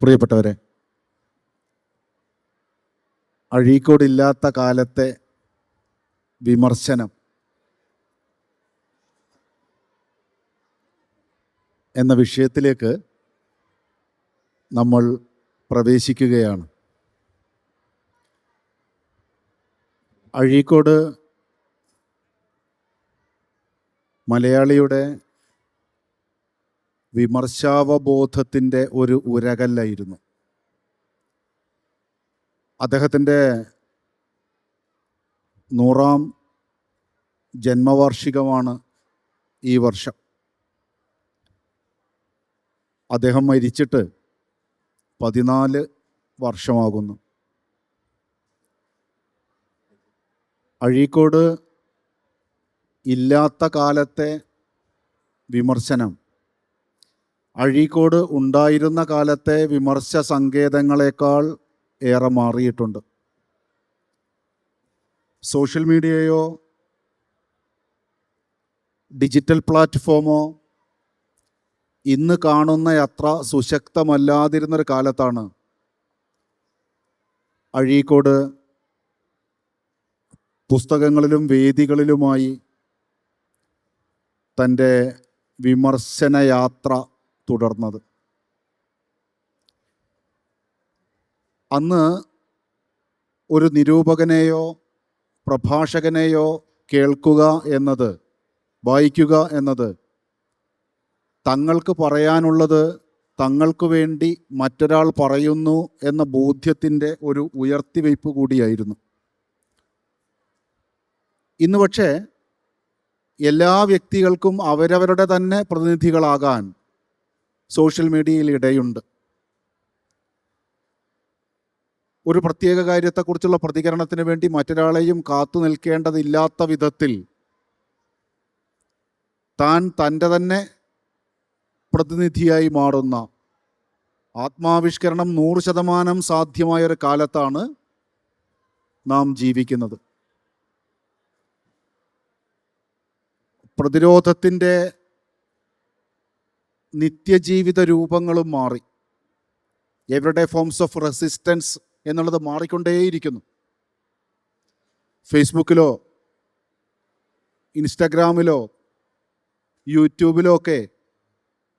പ്രിയപ്പെട്ടവരെ, അഴീക്കോടില്ലാത്ത കാലത്തെ വിമർശനം എന്ന വിഷയത്തിലേക്ക് നമ്മൾ പ്രവേശിക്കുകയാണ്. അഴീക്കോട് മലയാളിയുടെ വിമർശാവബോധത്തിൻ്റെ ഒരു ഉരകല്ലായിരുന്നു. അദ്ദേഹത്തിൻ്റെ 100ാം ജന്മവാർഷികമാണ് ഈ വർഷം. അദ്ദേഹം മരിച്ചിട്ട് 14 വർഷമാകുന്നു. അഴീക്കോട് ഇല്ലാത്ത കാലത്തെ വിമർശനം അഴീക്കോട് ഉണ്ടായിരുന്ന കാലത്തെ വിമർശ സങ്കേതങ്ങളെക്കാൾ ഏറെ മാറിയിട്ടുണ്ട്. സോഷ്യൽ മീഡിയയോ ഡിജിറ്റൽ പ്ലാറ്റ്ഫോമോ ഇന്ന് കാണുന്ന അത്ര സുശക്തമല്ലാതിരുന്നൊരു കാലത്താണ് അഴീക്കോട് പുസ്തകങ്ങളിലും വേദികളിലുമായി തൻ്റെ വിമർശനയാത്ര തുടർന്നത്. അന്ന് ഒരു നിരൂപകനെയോ പ്രഭാഷകനെയോ കേൾക്കുക എന്നത്, വായിക്കുക എന്നത് തങ്ങൾക്ക് പറയാനുള്ളത് തങ്ങൾക്ക് വേണ്ടി മറ്റൊരാൾ പറയുന്നു എന്ന ബോധ്യത്തിൻ്റെ ഒരു ഉയർത്തിവയ്പ് കൂടിയായിരുന്നു. ഇന്ന് പക്ഷേ എല്ലാ വ്യക്തികൾക്കും അവരവരുടെ തന്നെ പ്രതിനിധികളാകാൻ സോഷ്യൽ മീഡിയയിൽ ഇടയുണ്ട്. ഒരു പ്രത്യേക കാര്യത്തെക്കുറിച്ചുള്ള പ്രതികരണത്തിന് വേണ്ടി മറ്റൊരാളെയും കാത്തു നിൽക്കേണ്ടതില്ലാത്ത വിധത്തിൽ താൻ തൻ്റെ തന്നെ പ്രതിനിധിയായി മാറുന്ന ആത്മാവിഷ്കരണം 100% സാധ്യമായൊരു കാലത്താണ് നാം ജീവിക്കുന്നത്. പ്രതിരോധത്തിൻ്റെ നിത്യജീവിത രൂപങ്ങളും മാറി. എവരിഡേ ഫോംസ് ഓഫ് റെസിസ്റ്റൻസ് എന്നുള്ളത് മാറിക്കൊണ്ടേയിരിക്കുന്നു. ഫേസ്ബുക്കിലോ ഇൻസ്റ്റഗ്രാമിലോ യൂട്യൂബിലോ ഒക്കെ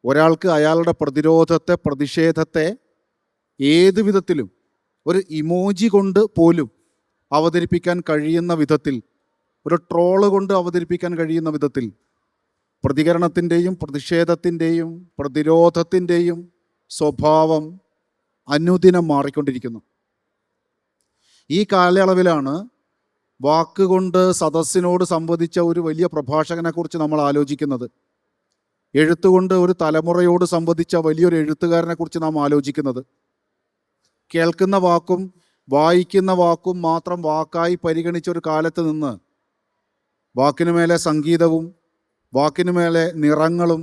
ഒരാൾക്ക് അയാളുടെ പ്രതിരോധത്തെ, പ്രതിഷേധത്തെ ഏത് വിധത്തിലും ഒരു ഇമോജി കൊണ്ട് പോലും അവതരിപ്പിക്കാൻ കഴിയുന്ന വിധത്തിൽ, ഒരു ട്രോള് കൊണ്ട് അവതരിപ്പിക്കാൻ കഴിയുന്ന വിധത്തിൽ പ്രതികരണത്തിൻ്റെയും പ്രതിഷേധത്തിൻ്റെയും പ്രതിരോധത്തിൻ്റെയും സ്വഭാവം അനുദിനം മാറിക്കൊണ്ടിരിക്കുന്നു. ഈ കാലയളവിലാണ് വാക്കുകൊണ്ട് സദസ്സിനോട് സംവദിച്ച ഒരു വലിയ പ്രഭാഷകനെക്കുറിച്ച് നമ്മൾ ആലോചിക്കുന്നത്. എഴുത്തുകൊണ്ട് ഒരു തലമുറയോട് സംവദിച്ച വലിയൊരു എഴുത്തുകാരനെക്കുറിച്ച് നാം ആലോചിക്കുന്നത്. കേൾക്കുന്ന വാക്കും വായിക്കുന്ന വാക്കും മാത്രം വാക്കായി പരിഗണിച്ച ഒരു കാലത്ത് നിന്ന് വാക്കിനു മേലെ സംഗീതവും വാക്കിനു മേലെ നിറങ്ങളും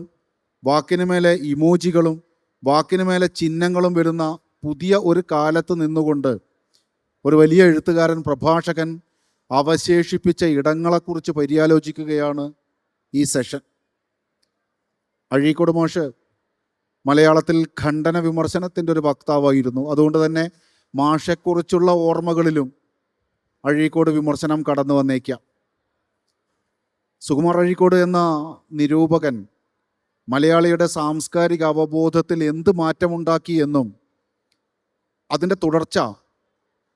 വാക്കിനു മേലെ ഇമോജികളും വാക്കിനു മേലെ ചിഹ്നങ്ങളും വരുന്ന പുതിയ ഒരു കാലത്ത് നിന്നുകൊണ്ട് ഒരു വലിയ എഴുത്തുകാരൻ, പ്രഭാഷകൻ അവശേഷിപ്പിച്ച ഇടങ്ങളെക്കുറിച്ച് പര്യാലോചിക്കുകയാണ് ഈ സെഷൻ. അഴീക്കോട് മാഷ് മലയാളത്തിൽ ഖണ്ഡന വിമർശനത്തിൻ്റെ ഒരു വക്താവായിരുന്നു. അതുകൊണ്ട് തന്നെ മാഷെക്കുറിച്ചുള്ള ഓർമ്മകളിലും അഴീക്കോട് വിമർശനം കടന്നു വന്നേക്കാം. സുകുമാർ അഴീക്കോട് എന്ന നിരൂപകൻ മലയാളിയുടെ സാംസ്കാരിക അവബോധത്തിൽ എന്ത് മാറ്റമുണ്ടാക്കി എന്നും അതിൻ്റെ തുടർച്ച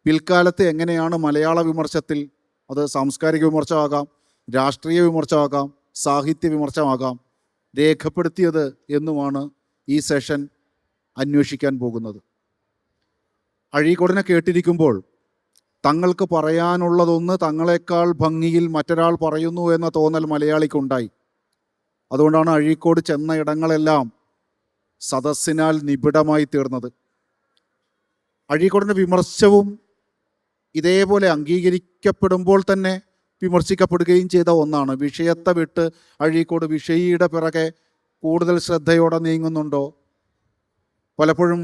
പിൽക്കാലത്ത് എങ്ങനെയാണ് മലയാള വിമർശത്തിൽ, അത് സാംസ്കാരിക വിമർശമാകാം, രാഷ്ട്രീയ വിമർശമാകാം, സാഹിത്യ വിമർശമാകാം, രേഖപ്പെടുത്തിയത് എന്നുമാണ് ഈ സെഷൻ അന്വേഷിക്കാൻ പോകുന്നത്. അഴീക്കോടിനെ കേട്ടിരിക്കുമ്പോൾ തങ്ങൾക്ക് പറയാനുള്ളതൊന്ന് തങ്ങളെക്കാൾ ഭംഗിയിൽ മറ്റൊരാൾ പറയുന്നു എന്ന തോന്നൽ മലയാളിക്കുണ്ടായി. അതുകൊണ്ടാണ് അഴീക്കോട് ചെന്ന ഇടങ്ങളെല്ലാം സദസ്സിനാൽ നിബിഡമായി തീർന്നത്. അഴീക്കോടിൻ്റെ വിമർശവും ഇതേപോലെ അംഗീകരിക്കപ്പെടുമ്പോൾ തന്നെ വിമർശിക്കപ്പെടുകയും ചെയ്ത ഒന്നാണ്. വിഷയത്തെ വിട്ട് അഴീക്കോട് വിഷയിയുടെ പിറകെ കൂടുതൽ ശ്രദ്ധയോടെ നീങ്ങുന്നുണ്ടോ? പലപ്പോഴും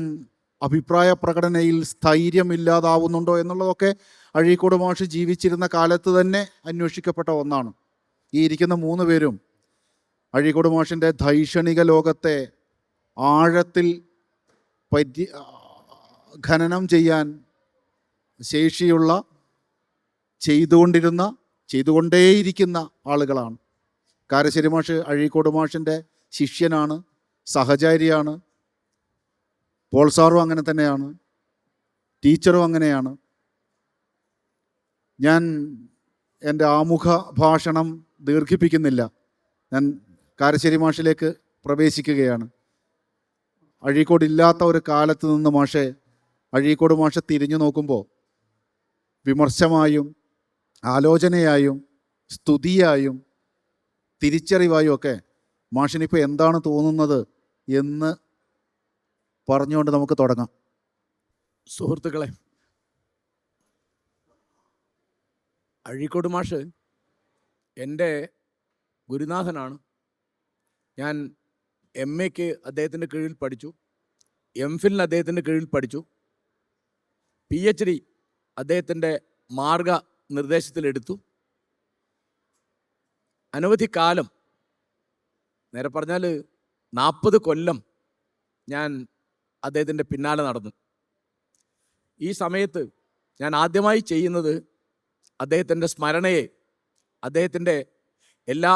അഭിപ്രായ പ്രകടനയിൽ സ്ഥൈര്യമില്ലാതാവുന്നുണ്ടോ എന്നുള്ളതൊക്കെ അഴീക്കോട് മാഷ് ജീവിച്ചിരുന്ന കാലത്ത് തന്നെ അന്വേഷിക്കപ്പെട്ട ഒന്നാണ്. ഈ ഇരിക്കുന്ന 3 പേരും അഴീക്കോട് മാഷിൻ്റെ ധൈഷണിക ലോകത്തെ ആഴത്തിൽ ഖനനം ചെയ്യാൻ ശേഷിയുള്ള, ചെയ്തുകൊണ്ടേയിരിക്കുന്ന ആളുകളാണ്. കാരശ്ശേരി മാഷ് അഴീക്കോട് മാഷിൻ്റെ ശിഷ്യനാണ്, സഹചാരിയാണ്. പോൾ സാറും അങ്ങനെ തന്നെയാണ്, ടീച്ചറും അങ്ങനെയാണ്. ഞാൻ എൻ്റെ ആമുഖ ഭാഷണം ദീർഘിപ്പിക്കുന്നില്ല. ഞാൻ കാരശ്ശേരി മാഷിലേക്ക് പ്രവേശിക്കുകയാണ്. അഴീക്കോട് ഇല്ലാത്ത ഒരു കാലത്ത് നിന്ന് അഴീക്കോട് മാഷ് തിരിഞ്ഞു നോക്കുമ്പോൾ വിമർശമായും ആലോചനയായും സ്തുതിയായും തിരിച്ചറിവായും ഒക്കെ മാഷിനിപ്പോൾ എന്താണ് തോന്നുന്നത് എന്ന് പറഞ്ഞുകൊണ്ട് നമുക്ക് തുടങ്ങാം. സുഹൃത്തുക്കളെ, അഴീക്കോട് മാഷ് എൻ്റെ ഗുരുനാഥനാണ്. ഞാൻ MA-ക്ക് അദ്ദേഹത്തിൻ്റെ കീഴിൽ പഠിച്ചു, MPhil അദ്ദേഹത്തിൻ്റെ കീഴിൽ പഠിച്ചു, PhD അദ്ദേഹത്തിൻ്റെ മാർഗനിർദ്ദേശത്തിലെടുത്തു. അനവധി കാലം, നേരെ പറഞ്ഞാൽ 40 കൊല്ലം ഞാൻ അദ്ദേഹത്തിൻ്റെ പിന്നാലെ നടന്നു. ഈ സമയത്ത് ഞാൻ ആദ്യമായി ചെയ്യുന്നത് അദ്ദേഹത്തിൻ്റെ സ്മരണയെ അദ്ദേഹത്തിൻ്റെ എല്ലാ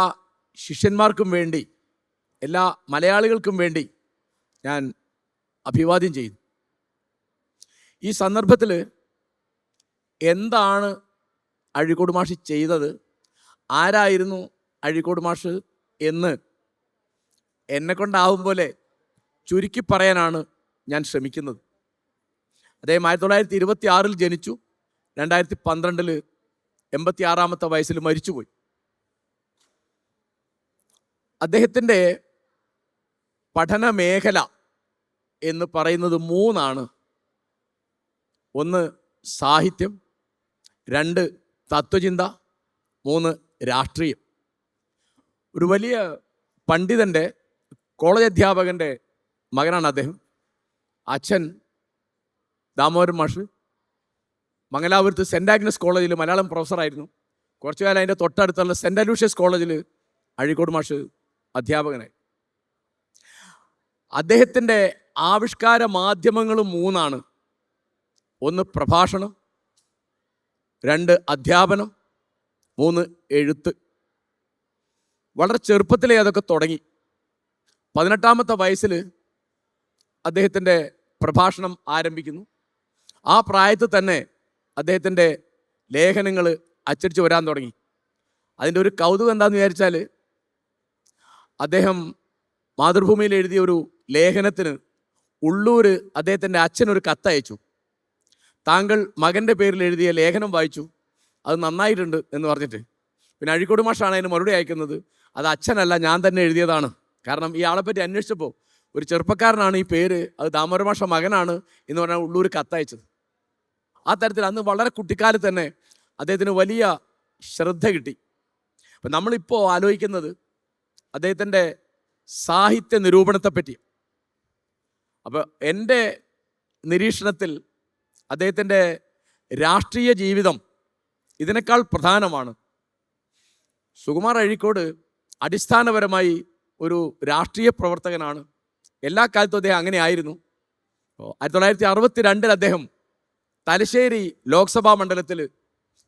ശിഷ്യന്മാർക്കും വേണ്ടി, എല്ലാ മലയാളികൾക്കും വേണ്ടി ഞാൻ അഭിവാദ്യം ചെയ്തു. ഈ സന്ദർഭത്തിൽ എന്താണ് അഴീക്കോട് മാഷ് ചെയ്തത്, ആരായിരുന്നു അഴീക്കോട് മാഷ് എന്ന് എന്നെക്കൊണ്ടാവും പോലെ ചുരുക്കി പറയാനാണ് ഞാൻ ശ്രമിക്കുന്നത്. അദ്ദേഹം 1926 ജനിച്ചു, 2012 86-ാമത്തെ വയസ്സിൽ മരിച്ചുപോയി. അദ്ദേഹത്തിൻ്റെ പഠന മേഖല എന്ന് പറയുന്നത് 3 ആണ്. 1 സാഹിത്യം, 2 തത്വചിന്ത, 3 രാഷ്ട്രീയം. ഒരു വലിയ പണ്ഡിതൻ്റെ, കോളേജ് അധ്യാപകൻ്റെ മകനാണ് അദ്ദേഹം. അച്ഛൻ ദാമോദരൻ മാഷ് മംഗലാപുരത്ത് സെൻറ് ആഗ്നസ് കോളേജിൽ മലയാളം പ്രൊഫസറായിരുന്നു. കുറച്ചു കാലം അതിൻ്റെ തൊട്ടടുത്തുള്ള സെൻറ് അലൂഷ്യസ് കോളേജിൽ അഴീക്കോട് മാഷ് അധ്യാപകനായി. അദ്ദേഹത്തിൻ്റെ ആവിഷ്കാര മാധ്യമങ്ങൾ 3 ആണ്. 1 പ്രഭാഷണം, 2 അധ്യാപനം, 3 എഴുത്ത്. വളരെ ചെറുപ്പത്തിലേ അതൊക്കെ തുടങ്ങി. 18-ാമത്തെ വയസ്സിൽ അദ്ദേഹത്തിൻ്റെ പ്രഭാഷണം ആരംഭിക്കുന്നു. ആ പ്രായത്തിൽ തന്നെ അദ്ദേഹത്തിൻ്റെ ലേഖനങ്ങൾ അച്ചടിച്ച് വരാൻ തുടങ്ങി. അതിൻ്റെ ഒരു കൗതുകം എന്താണെന്ന് വിചാരിച്ചാൽ, അദ്ദേഹം മാതൃഭൂമിയിൽ എഴുതിയ ഒരു ലേഖനത്തിന് ഉള്ളൂർ അദ്ദേഹത്തിൻ്റെ അച്ഛനൊരു കത്തയച്ചു. താങ്കൾ മകൻ്റെ പേരിൽ എഴുതിയ ലേഖനം വായിച്ചു, അത് നന്നായിട്ടുണ്ട് എന്ന് പറഞ്ഞിട്ട്. പിന്നെ അഴീക്കോട് മാഷാണ് അതിന് മറുപടി അയക്കുന്നത്, അത് അച്ഛനല്ല, ഞാൻ തന്നെ എഴുതിയതാണ്. കാരണം ഈ ആളെപ്പറ്റി അന്വേഷിച്ചപ്പോൾ ഒരു ചെറുപ്പക്കാരനാണ് ഈ പേര്, അത് ദാമോദരൻ മാഷ മകനാണ് എന്ന് പറഞ്ഞാൽ ഉള്ളൂർ കത്തയച്ചത്. ആ തരത്തിൽ അന്ന് വളരെ കുട്ടിക്കാലത്ത് തന്നെ അദ്ദേഹത്തിന് വലിയ ശ്രദ്ധ കിട്ടി. അപ്പം നമ്മളിപ്പോൾ ആലോചിക്കുന്നത് അദ്ദേഹത്തിൻ്റെ സാഹിത്യ നിരൂപണത്തെപ്പറ്റി. അപ്പോൾ എൻ്റെ നിരീക്ഷണത്തിൽ അദ്ദേഹത്തിൻ്റെ രാഷ്ട്രീയ ജീവിതം ഇതിനേക്കാൾ പ്രധാനമാണ്. സുകുമാർ അഴീക്കോട് അടിസ്ഥാനപരമായി ഒരു രാഷ്ട്രീയ പ്രവർത്തകനാണ്. എല്ലാ കാലത്തും അദ്ദേഹം അങ്ങനെ ആയിരുന്നു. 1962 അദ്ദേഹം തലശ്ശേരി ലോക്സഭാ മണ്ഡലത്തിൽ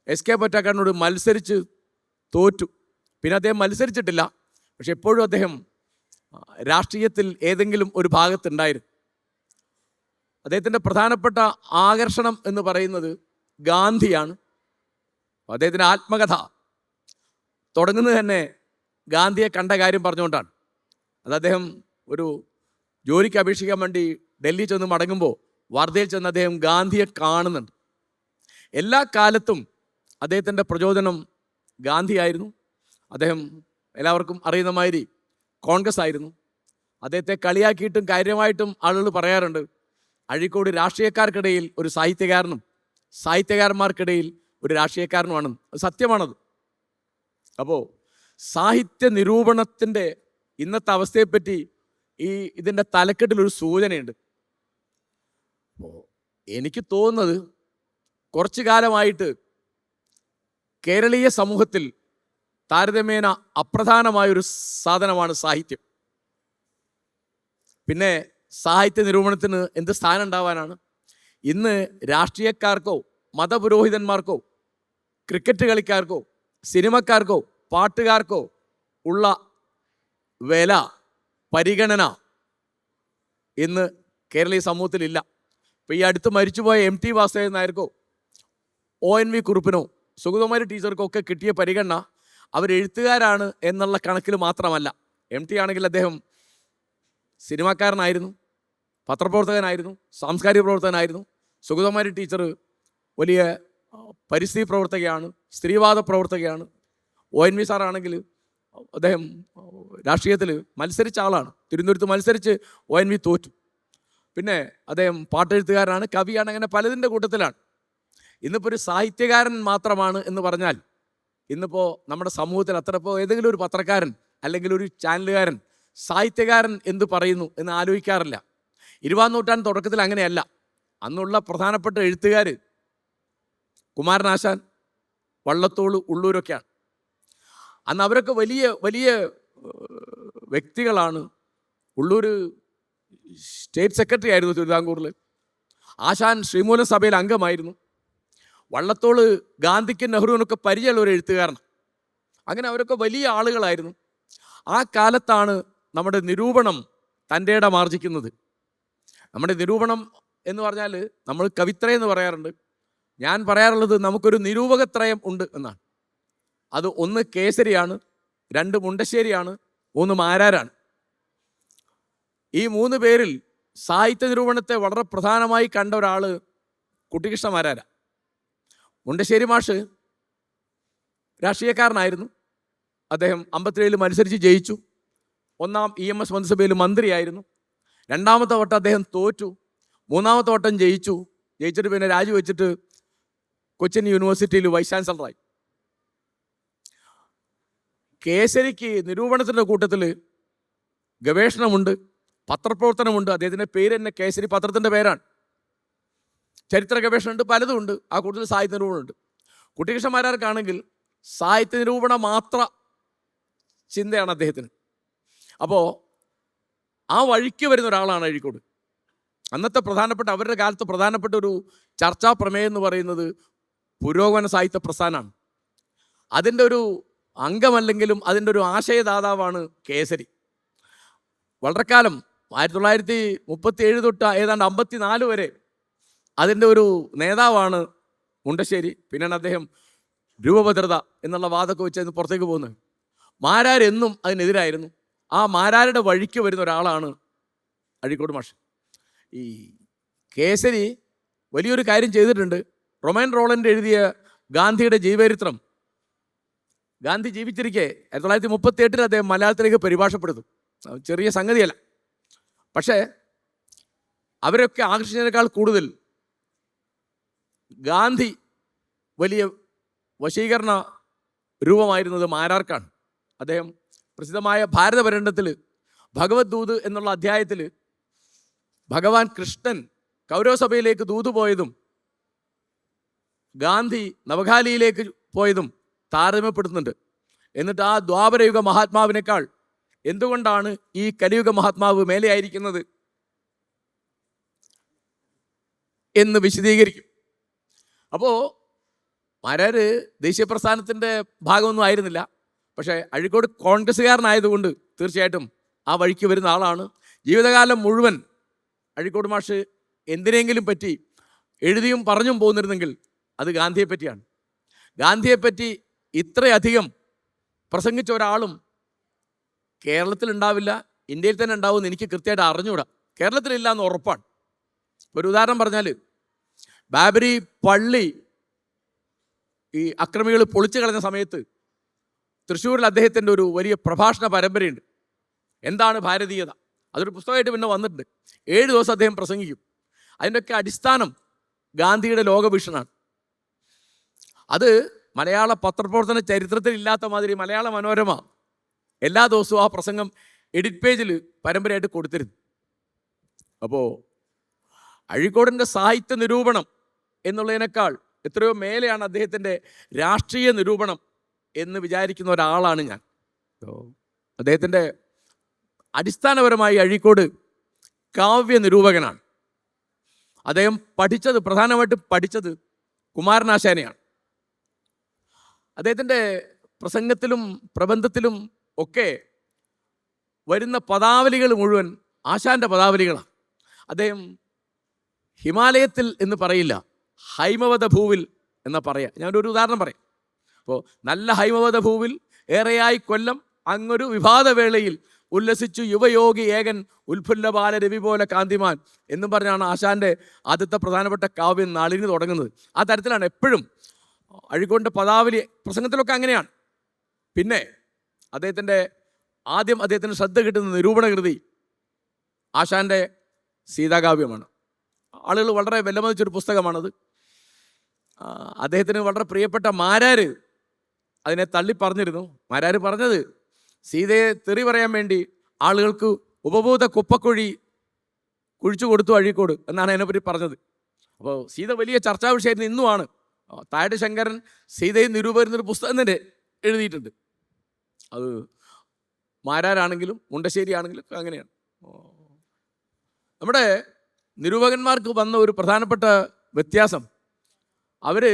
SK പൊറ്റക്കാടിനോട് മത്സരിച്ച് തോറ്റു. പിന്നെ അദ്ദേഹം മത്സരിച്ചിട്ടില്ല, പക്ഷെ എപ്പോഴും അദ്ദേഹം രാഷ്ട്രീയത്തിൽ ഏതെങ്കിലും ഒരു ഭാഗത്തുണ്ടായിരുന്നു. അദ്ദേഹത്തിൻ്റെ പ്രധാനപ്പെട്ട ആകർഷണം എന്ന് പറയുന്നത് ഗാന്ധിയാണ്. അദ്ദേഹത്തിൻ്റെ ആത്മകഥ തുടങ്ങുന്നത് തന്നെ ഗാന്ധിയെ കണ്ട കാര്യം പറഞ്ഞുകൊണ്ടാണ്. അത് അദ്ദേഹം ഒരു ജോലിക്ക് അപേക്ഷിക്കാൻ വേണ്ടി ഡൽഹി ചെന്ന് മടങ്ങുമ്പോൾ വാർധയിൽ ചെന്ന് അദ്ദേഹം ഗാന്ധിയെ കാണുന്നുണ്ട്. എല്ലാ കാലത്തും അദ്ദേഹത്തിൻ്റെ പ്രചോദനം ഗാന്ധിയായിരുന്നു. അദ്ദേഹം എല്ലാവർക്കും അറിയുന്ന മാതിരി കോൺഗ്രസ് ആയിരുന്നു. അദ്ദേഹത്തെ കളിയാക്കിയിട്ടും കാര്യമായിട്ടും ആളുകൾ പറയാറുണ്ട്, അഴീക്കോട് രാഷ്ട്രീയക്കാർക്കിടയിൽ ഒരു സാഹിത്യകാരനും സാഹിത്യകാരന്മാർക്കിടയിൽ ഒരു രാഷ്ട്രീയക്കാരനുമാണ്. അത് സത്യമാണത്. അപ്പോൾ സാഹിത്യ നിരൂപണത്തിൻ്റെ ഇന്നത്തെ അവസ്ഥയെപ്പറ്റി ഇതിൻ്റെ തലക്കെട്ടിലൊരു സൂചനയുണ്ട്. അപ്പോൾ എനിക്ക് തോന്നുന്നത് കുറച്ചു കാലമായിട്ട് കേരളീയ സമൂഹത്തിൽ താരതമ്യേന അപ്രധാനമായൊരു സാധനമാണ് സാഹിത്യം. പിന്നെ സാഹിത്യ നിരൂപണത്തിന് എന്ത് സ്ഥാനം ഉണ്ടാവാനാണ്? ഇന്ന് രാഷ്ട്രീയക്കാർക്കോ മതപുരോഹിതന്മാർക്കോ ക്രിക്കറ്റ് കളിക്കാർക്കോ സിനിമക്കാർക്കോ പാട്ടുകാർക്കോ ഉള്ള വില, പരിഗണന ഇന്ന് കേരളീയ സമൂഹത്തിലില്ല. ഇപ്പോൾ ഈ അടുത്ത് മരിച്ചുപോയ MT വാസുദേവൻ നായർക്കോ ONV കുറുപ്പിനോ സുഗതകുമാരി ടീച്ചർക്കോ ഒക്കെ കിട്ടിയ പരിഗണന അവരെഴുത്തുകാരാണ് എന്നുള്ള കണക്കിൽ മാത്രമല്ല. MT ആണെങ്കിൽ അദ്ദേഹം സിനിമാക്കാരനായിരുന്നു, പത്രപ്രവർത്തകനായിരുന്നു, സാംസ്കാരിക പ്രവർത്തകനായിരുന്നു. സുഗതകുമാരി ടീച്ചർ വലിയ പരിസ്ഥിതി പ്രവർത്തകയാണ്, സ്ത്രീവാദ പ്രവർത്തകയാണ്. ONV സാറാണെങ്കിൽ അദ്ദേഹം രാഷ്ട്രീയത്തിൽ മത്സരിച്ച ആളാണ്. തിരുവനന്തപുരത്ത് മത്സരിച്ച് ONV തോറ്റു. പിന്നെ അദ്ദേഹം പാട്ടെഴുത്തുകാരനാണ്, കവിയാണ്, അങ്ങനെ പലതിൻ്റെ കൂട്ടത്തിലാണ്. ഇന്നിപ്പോൾ ഒരു സാഹിത്യകാരൻ മാത്രമാണ് എന്ന് പറഞ്ഞാൽ ഇന്നിപ്പോൾ നമ്മുടെ സമൂഹത്തിൽ അത്ര ഇപ്പോൾ ഏതെങ്കിലും ഒരു പത്രക്കാരൻ അല്ലെങ്കിൽ ഒരു ചാനലുകാരൻ സാഹിത്യകാരൻ എന്ത് പറയുന്നു എന്ന് ആലോചിക്കാറില്ല. 20-ാം നൂറ്റാണ്ട് തുടക്കത്തിൽ അങ്ങനെയല്ല. അന്നുള്ള പ്രധാനപ്പെട്ട എഴുത്തുകാർ കുമാരനാശാൻ, വള്ളത്തോൾ, ഉള്ളൂരൊക്കെയാണ്. അന്ന് അവരൊക്കെ വലിയ വലിയ വ്യക്തികളാണ്. ഉള്ളൂർ സ്റ്റേറ്റ് സെക്രട്ടറി ആയിരുന്നു തിരുവിതാംകൂറിൽ. ആശാൻ ശ്രീമൂലം സഭയിൽ അംഗമായിരുന്നു. വള്ളത്തോൾ ഗാന്ധിക്കും നെഹ്റുവിനൊക്കെ പരിചയമുള്ള ഒരു എഴുത്തുകാരനാണ്. അങ്ങനെ അവരൊക്കെ വലിയ ആളുകളായിരുന്നു. ആ കാലത്താണ് നമ്മുടെ നിരൂപണം തൻ്റെ ഇടം ആർജിക്കുന്നത്. നമ്മുടെ നിരൂപണം എന്ന് പറഞ്ഞാൽ നമ്മൾ കവിത്രയം എന്ന് പറയാറുണ്ട്. ഞാൻ പറയാറുള്ളത് നമുക്കൊരു നിരൂപകത്രയം ഉണ്ട് എന്നാണ്. അത് 1 കേസരിയാണ്, 2 മുണ്ടശ്ശേരിയാണ്, 3 മാരാരാണ്. ഈ 3 പേരിൽ സാഹിത്യ നിരൂപണത്തെ വളരെ പ്രധാനമായി കണ്ട ഒരാൾ കുട്ടിക്കൃഷ്ണ മാരാരാ. മുണ്ടശ്ശേരി മാഷ് രാഷ്ട്രീയക്കാരനായിരുന്നു. അദ്ദേഹം 57 മത്സരിച്ച് ജയിച്ചു. 1-ാം EMS മന്ത്രിസഭയിൽ മന്ത്രിയായിരുന്നു. 2-ാമത്തെ വട്ടം അദ്ദേഹം തോറ്റു. 3-ാമത്തെ വട്ടം ജയിച്ചു. ജയിച്ചിട്ട് പിന്നെ രാജിവെച്ചിട്ട് കൊച്ചിൻ യൂണിവേഴ്സിറ്റിയിൽ വൈസ് ചാൻസലറായി. കേസരിക്ക് നിരൂപണത്തിൻ്റെ കൂട്ടത്തിൽ ഗവേഷണമുണ്ട്, പത്രപ്രവർത്തനമുണ്ട്. അദ്ദേഹത്തിൻ്റെ പേര് തന്നെ കേസരി പത്രത്തിൻ്റെ പേരാണ്. ചരിത്ര ഗവേഷണമുണ്ട്, പലതുമുണ്ട്. ആ കൂട്ടത്തിൽ സാഹിത്യ നിരൂപണമുണ്ട്. കുട്ടിക്കൃഷ്ണ മാരാർക്കാണെങ്കിൽ സാഹിത്യ നിരൂപണ മാത്ര ചിന്തയാണ് അദ്ദേഹത്തിന്. അപ്പോൾ ആ വഴിക്ക് വരുന്ന ഒരാളാണ് അഴീക്കോട്. അന്നത്തെ പ്രധാനപ്പെട്ട അവരുടെ കാലത്ത് പ്രധാനപ്പെട്ട ഒരു ചർച്ചാ പ്രമേയം എന്ന് പറയുന്നത് പുരോഗമന സാഹിത്യ പ്രസ്ഥാനമാണ്. അതിൻ്റെ ഒരു അംഗമല്ലെങ്കിലും അതിൻ്റെ ഒരു ആശയദാതാവാണ് കേസരി. വളരെ കാലം 1937 തൊട്ട് ഏതാണ്ട് 54 വരെ അതിൻ്റെ ഒരു നേതാവാണ് മുണ്ടശ്ശേരി. പിന്നെയാണ് അദ്ദേഹം രൂപഭദ്രത എന്നുള്ള വാദമൊക്കെ വെച്ച് അതിന് പുറത്തേക്ക് പോകുന്നത്. മാരാരെന്നും അതിനെതിരായിരുന്നു. ആ മാരാരുടെ വഴിക്ക് വരുന്ന ഒരാളാണ് അഴീക്കോട് മാഷ്. ഈ കേസരി വലിയൊരു കാര്യം ചെയ്തിട്ടുണ്ട്. റൊമൈൻ റോളൻഡ് എഴുതിയ ഗാന്ധിയുടെ ജീവചരിത്രം ഗാന്ധി ജീവിച്ചിരിക്കെ 1938 അദ്ദേഹം മലയാളത്തിലേക്ക് പരിഭാഷപ്പെടുത്തും. ചെറിയ സംഗതിയല്ല. പക്ഷേ അവരൊക്കെ ആകർഷിച്ചതിനേക്കാൾ കൂടുതൽ ഗാന്ധി വലിയ വശീകരണ രൂപമായിരുന്നത് മാരാർക്കാണ്. അദ്ദേഹം പ്രസിദ്ധമായ ഭാരതപര്യടനത്തിൽ ഭഗവത് ദൂത് എന്നുള്ള അധ്യായത്തിൽ ഭഗവാൻ കൃഷ്ണൻ കൗരവസഭയിലേക്ക് ദൂത് പോയതും ഗാന്ധി നവഖാലിയിലേക്ക് പോയതും താരതമ്യപ്പെടുത്തുന്നുണ്ട്. എന്നിട്ട് ആ ദ്വാപരയുഗ മഹാത്മാവിനേക്കാൾ എന്തുകൊണ്ടാണ് ഈ കലിയുഗ മഹാത്മാവ് മേലെയായിരിക്കുന്നത് എന്ന് വിശദീകരിക്കും. അപ്പോൾ മാരാർ ദേശീയ പ്രസ്ഥാനത്തിൻ്റെ ഭാഗമൊന്നും ആയിരുന്നില്ല. പക്ഷേ അഴീക്കോട് കോൺഗ്രസ്സുകാരനായതുകൊണ്ട് തീർച്ചയായിട്ടും ആ വഴിക്ക് വരുന്ന ആളാണ്. ജീവിതകാലം മുഴുവൻ അഴീക്കോട് മാഷ് എന്തിനെങ്കിലും പറ്റി എഴുതിയും പറഞ്ഞും പോന്നിരുന്നെങ്കിൽ അത് ഗാന്ധിയെപ്പറ്റിയാണ്. ഗാന്ധിയെപ്പറ്റി ഇത്രയധികം പ്രസംഗിച്ച ഒരാളും കേരളത്തിലുണ്ടാവില്ല, ഇന്ത്യയിൽ തന്നെ ഉണ്ടാവുമെന്ന് എനിക്ക് കൃത്യമായിട്ട് അറിഞ്ഞുകൂടാ. കേരളത്തിലില്ല എന്ന് ഉറപ്പാണ്. ഒരു ഉദാഹരണം പറഞ്ഞാൽ, ബാബരി പള്ളി ഈ അക്രമികൾ പൊളിച്ചു കളഞ്ഞ സമയത്ത് തൃശ്ശൂരിൽ അദ്ദേഹത്തിൻ്റെ ഒരു വലിയ പ്രഭാഷണ പരമ്പരയുണ്ട്. എന്താണ് ഭാരതീയത? അതൊരു പുസ്തകമായിട്ട് പിന്നെ വന്നിട്ടുണ്ട്. 7 ദിവസം അദ്ദേഹം പ്രസംഗിക്കും. അതിൻ്റെയൊക്കെ അടിസ്ഥാനം ഗാന്ധിയുടെ ലോകവീക്ഷണമാണ്. അത് മലയാള പത്രപ്രവർത്തന ചരിത്രത്തിൽ ഇല്ലാത്ത മാതിരി മലയാള മനോരമ എല്ലാ ദിവസവും ആ പ്രസംഗം എഡിറ്റ് പേജിൽ പരമ്പരയായിട്ട് കൊടുത്തിരുന്നു. അപ്പോൾ അഴീക്കോടിൻ്റെ സാഹിത്യ നിരൂപണം എന്നുള്ളതിനേക്കാൾ എത്രയോ മേലെയാണ് അദ്ദേഹത്തിൻ്റെ രാഷ്ട്രീയ നിരൂപണം എന്ന് വിചാരിക്കുന്ന ഒരാളാണ് ഞാൻ. അദ്ദേഹത്തിൻ്റെ അടിസ്ഥാനപരമായി അഴീക്കോട് കാവ്യ നിരൂപകനാണ്. അദ്ദേഹം പ്രധാനമായിട്ടും പഠിച്ചത് കുമാരനാശാനെയാണ്. അദ്ദേഹത്തിൻ്റെ പ്രസംഗത്തിലും പ്രബന്ധത്തിലും ഒക്കെ വരുന്ന പദാവലികൾ മുഴുവൻ ആശാന്റെ പദാവലികളാണ്. അദ്ദേഹം ഹിമാലയത്തിൽ എന്ന് പറയില്ല, ഹൈമവത ഭൂവിൽ എന്ന് പറയാം. ഞാനൊരു ഉദാഹരണം പറയാം. അപ്പോൾ നല്ല ഹൈമവത ഭൂവിൽ ഏറെയായി കൊല്ലം അങ്ങൊരു വിവാദവേളയിൽ ഉല്ലസിച്ചു യുവയോഗി ഏകൻ ഉത്ഫുല്ലബാല രവി പോലെ കാന്തിമാൻ എന്നും പറഞ്ഞാണ് ആശാന്റെ ആദ്യത്തെ പ്രധാനപ്പെട്ട കാവ്യം നളിനി തുടങ്ങുന്നത്. ആ തരത്തിലാണ് എപ്പോഴും അഴീക്കോടിൻ്റെ പദാവലി പ്രസംഗത്തിലൊക്കെ അങ്ങനെയാണ്. പിന്നെ അദ്ദേഹത്തിന് ശ്രദ്ധ കിട്ടുന്ന നിരൂപണകൃതി ആശാന്റെ സീതാകാവ്യമാണ്. ആളുകൾ വളരെ വിലമതിച്ചൊരു പുസ്തകമാണത്. അദ്ദേഹത്തിന് വളരെ പ്രിയപ്പെട്ട മാരാര് അതിനെ തള്ളി പറഞ്ഞിരുന്നു. മാരാര് പറഞ്ഞത് സീതയെ തെറി പറയാൻ വേണ്ടി ആളുകൾക്ക് ഉപഭൂത കുപ്പക്കുഴി കുഴിച്ചു കൊടുത്തു അഴീക്കോട് എന്നാണ് അതിനെപ്പറ്റി പറഞ്ഞത്. അപ്പോൾ സീത വലിയ ചർച്ചാ വിഷയത്തിന് ഇന്നുമാണ്. താഴെ ശങ്കരൻ സീതയെ നിരൂപരുന്നൊരു പുസ്തകം തന്നെ എഴുതിയിട്ടുണ്ട്. അത് മാരാരാണെങ്കിലും മുണ്ടശ്ശേരി ആണെങ്കിലും അങ്ങനെയാണ്. നമ്മുടെ നിരൂപകന്മാർക്ക് വന്ന ഒരു പ്രധാനപ്പെട്ട വ്യത്യാസം, അവർ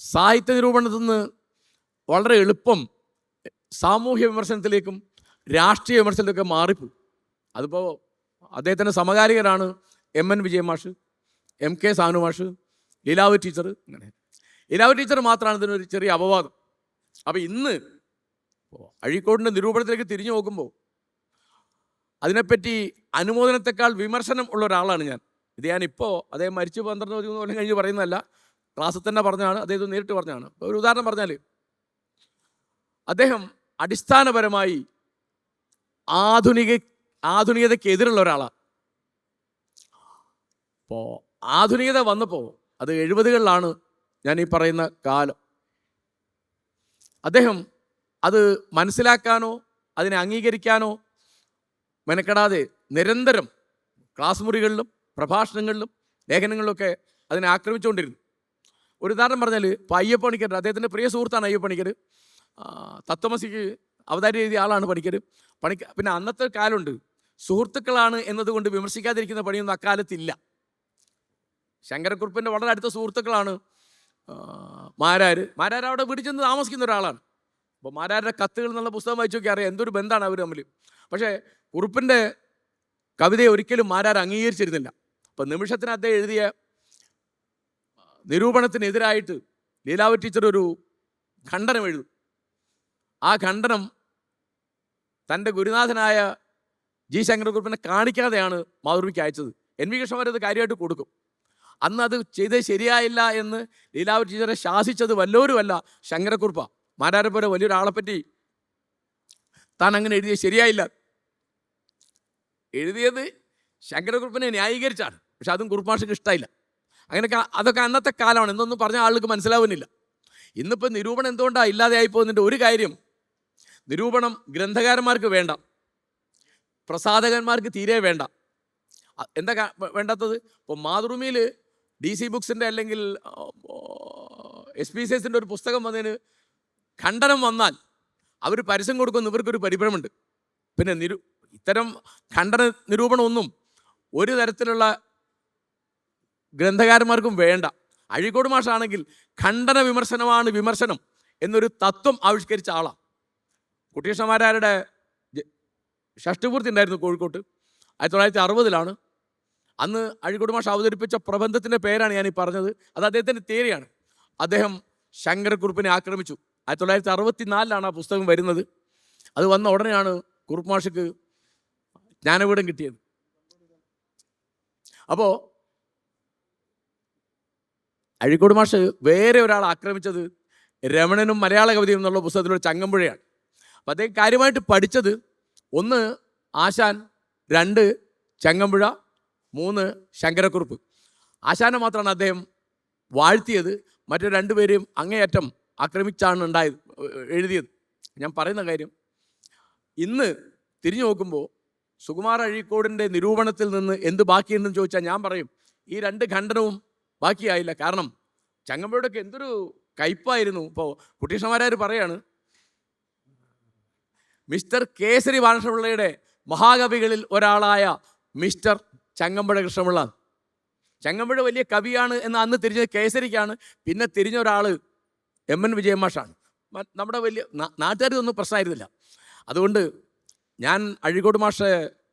സാഹിത്യ നിരൂപണത്തിൽ നിന്ന് വളരെ എളുപ്പം സാമൂഹ്യ വിമർശനത്തിലേക്കും രാഷ്ട്രീയ വിമർശനത്തിലേക്കും മാറിപ്പോയി. അതിപ്പോൾ അദ്ദേഹത്തിൻ്റെ സമകാലികരാണ് എം.എൻ. വിജയൻ മാഷ്, എം.കെ. സാനു മാഷ്, ലീലാവതി ടീച്ചർ. അങ്ങനെ ലീലാവതി ടീച്ചർ മാത്രമാണ് ഇതിനൊരു ചെറിയ അപവാദം. അപ്പോൾ ഇന്ന് അഴീക്കോടിൻ്റെ നിരൂപണത്തിലേക്ക് തിരിഞ്ഞു നോക്കുമ്പോൾ അതിനെപ്പറ്റി അനുമോദനത്തെക്കാൾ വിമർശനം ഉള്ള ഒരാളാണ് ഞാൻ. ഇത് ഞാനിപ്പോൾ അദ്ദേഹം മരിച്ചു 12 കൊല്ലം കഴിഞ്ഞ് പറയുന്നതല്ല, ക്ലാസ്സിൽ തന്നെ പറഞ്ഞാണ്, അദ്ദേഹം നേരിട്ട് പറഞ്ഞാണ്. ഒരു ഉദാഹരണം പറഞ്ഞാൽ, അദ്ദേഹം അടിസ്ഥാനപരമായി ആധുനികതയ്ക്കെതിരുള്ള ഒരാളാണ്. അപ്പോൾ ആധുനികത വന്നപ്പോൾ അത് 70കളിലാണ് ഞാൻ ഈ പറയുന്ന കാലം. അദ്ദേഹം അത് മനസ്സിലാക്കാനോ അതിനെ അംഗീകരിക്കാനോ മെനക്കെടാതെ നിരന്തരം ക്ലാസ് മുറികളിലും പ്രഭാഷണങ്ങളിലും ലേഖനങ്ങളിലൊക്കെ അതിനെ ആക്രമിച്ചുകൊണ്ടിരുന്നു. ഒരു ഉദാഹരണം പറഞ്ഞാൽ, ഇപ്പോൾ അയ്യപ്പ പണിക്കർ, അദ്ദേഹത്തിൻ്റെ പ്രിയ സുഹൃത്താണ് അയ്യപ്പ പണിക്കർ. തത്വമസിക്ക് അവതാരം എഴുതിയ ആളാണ് പണിക്കർ. പിന്നെ അന്നത്തെ കാലമുണ്ട്, സുഹൃത്തുക്കളാണ് എന്നതുകൊണ്ട് വിമർശിക്കാതിരിക്കുന്ന പണിയൊന്നും അക്കാലത്തില്ല. ശങ്കരക്കുറുപ്പിൻ്റെ വളരെ അടുത്ത സുഹൃത്തുക്കളാണ് മാരാര്. അവിടെ വീട്ടിൽ ചെന്ന് താമസിക്കുന്ന ഒരാളാണ്. അപ്പോൾ മാരാരുടെ കത്തുകൾ എന്നുള്ള പുസ്തകം വായിച്ചു നോക്കി അറിയാം എന്തൊരു ബന്ധമാണ് അവർ തമ്മിൽ. പക്ഷേ കുറുപ്പിൻ്റെ കവിതയെ ഒരിക്കലും മാരാർ അംഗീകരിച്ചിരുന്നില്ല. അപ്പോൾ നിമിഷത്തിന് അദ്ദേഹം എഴുതിയ നിരൂപണത്തിനെതിരായിട്ട് ലീലാവതി ടീച്ചർ ഒരു ഖണ്ഡനം എഴുതും. ആ ഖണ്ഡനം തൻ്റെ ഗുരുനാഥനായ ജി ശങ്കരക്കുറുപ്പിനെ കാണിക്കാതെയാണ് മാതൃഭൂമിക്ക് അയച്ചത്. എൻ വി കൃഷ്ണമാർ അത് കാര്യമായിട്ട് കൊടുക്കും. അന്ന് അത് ചെയ്തത് ശരിയായില്ല എന്ന് ലീലാവതി ടീച്ചറെ ശാസിച്ചത് വല്ലവരുമല്ല, ശങ്കരക്കുറുപ്പാണ്. മാരാരെ പോലെ വലിയൊരാളെപ്പറ്റി താൻ അങ്ങനെ എഴുതിയത് ശരിയായില്ല. എഴുതിയത് ശങ്കരക്കുറുപ്പിനെ ന്യായീകരിച്ചാണ്. പക്ഷെ അതും കുറുപ്പാഷക്ക് ഇഷ്ടമായില്ല. അങ്ങനെയൊക്കെ അതൊക്കെ അന്നത്തെ കാലമാണ്. എന്തൊന്നും പറഞ്ഞ ആൾക്ക് മനസ്സിലാവുന്നില്ല. ഇന്നിപ്പോൾ നിരൂപണം എന്തുകൊണ്ടാണ് ഇല്ലാതെ ആയിപ്പോകുന്നതിൻ്റെ ഒരു കാര്യം, നിരൂപണം ഗ്രന്ഥകാരന്മാർക്ക് വേണ്ട, പ്രസാധകന്മാർക്ക് തീരെ വേണ്ട. എന്താ വേണ്ടാത്തത്? ഇപ്പോൾ മാതൃഭൂമിയിൽ DC ബുക്സിൻ്റെ അല്ലെങ്കിൽ SPCSൻ്റെ ഒരു പുസ്തകം വന്നതിന് ഖണ്ഡനം വന്നാൽ അവർ പരസ്യം കൊടുക്കുന്ന ഇവർക്കൊരു പരിഭ്രമുണ്ട്. പിന്നെ ഇത്തരം ഖണ്ഡന നിരൂപണമൊന്നും ഒരു തരത്തിലുള്ള ഗ്രന്ഥകാരന്മാർക്കും വേണ്ട. അഴീക്കോട് മാഷാണെങ്കിൽ ഖണ്ഡന വിമർശനമാണ് വിമർശനം എന്നൊരു തത്വം ആവിഷ്കരിച്ച ആളാണ്. കുട്ടികൃഷ്ണമാരാരുടെ ഷഷ്ടിപൂർത്തി ഉണ്ടായിരുന്നു കോഴിക്കോട്ട്, 1960-ലാണ്. അന്ന് അഴീക്കോട് മാഷ് അവതരിപ്പിച്ച പ്രബന്ധത്തിൻ്റെ പേരാണ് ഞാനീ പറഞ്ഞത്. അത് അദ്ദേഹത്തിൻ്റെ തിയറിയാണ്. അദ്ദേഹം ശങ്കരക്കുറുപ്പിനെ ആക്രമിച്ചു. 1964-ലാണ് ആ പുസ്തകം വരുന്നത്. അത് വന്ന ഉടനെയാണ് കുറുപ്പ് മാഷക്ക് ജ്ഞാനപീഠം കിട്ടിയത്. അപ്പോൾ അഴീക്കോട് മാഷ് വേറെ ഒരാൾ ആക്രമിച്ചത് രമണനും മലയാള കവിതയും എന്നുള്ള പുസ്തകത്തിലൊരു ചങ്ങമ്പുഴയാണ്. അപ്പോൾ അദ്ദേഹം കാര്യമായിട്ട് പഠിച്ചത് 1 ആശാൻ, 2 ചങ്ങമ്പുഴ, 3 ശങ്കരക്കുറുപ്പ്. ആശാനെ മാത്രമാണ് അദ്ദേഹം വാഴ്ത്തിയത്. മറ്റു 2 പേരെയും അങ്ങേയറ്റം ആക്രമിച്ചാണ് എഴുതിയത്. ഞാൻ പറയുന്ന കാര്യം, ഇന്ന് തിരിഞ്ഞു നോക്കുമ്പോൾ സുകുമാർ അഴീക്കോടിൻ്റെ നിരൂപണത്തിൽ നിന്ന് എന്ത് ബാക്കിയുണ്ടെന്ന് ചോദിച്ചാൽ ഞാൻ പറയും ഈ 2 ഖണ്ഡനവും ബാക്കിയായില്ല. കാരണം ചങ്ങമ്പുഴയൊക്കെ എന്തൊരു കയ്പായിരുന്നു. ഇപ്പോൾ കുട്ടികൃഷ്ണമാരാർ പറയാണ്, മിസ്റ്റർ കേസരി ബാലകൃഷ്ണപിള്ളയുടെ മഹാകവികളിൽ ഒരാളായ മിസ്റ്റർ ചങ്ങമ്പുഴ കൃഷ്ണപിള്ള. ചങ്ങമ്പുഴ വലിയ കവിയാണ് എന്ന് അന്ന് തിരിഞ്ഞത് കേസരിക്കാണ്. പിന്നെ തിരിഞ്ഞ ഒരാൾ MN വിജയമാഷാണ്. നമ്മുടെ വലിയ നാട്ടുകാർക്കൊന്നും പ്രശ്നമായിരുന്നില്ല. അതുകൊണ്ട് ഞാൻ അഴീക്കോട് മാഷ്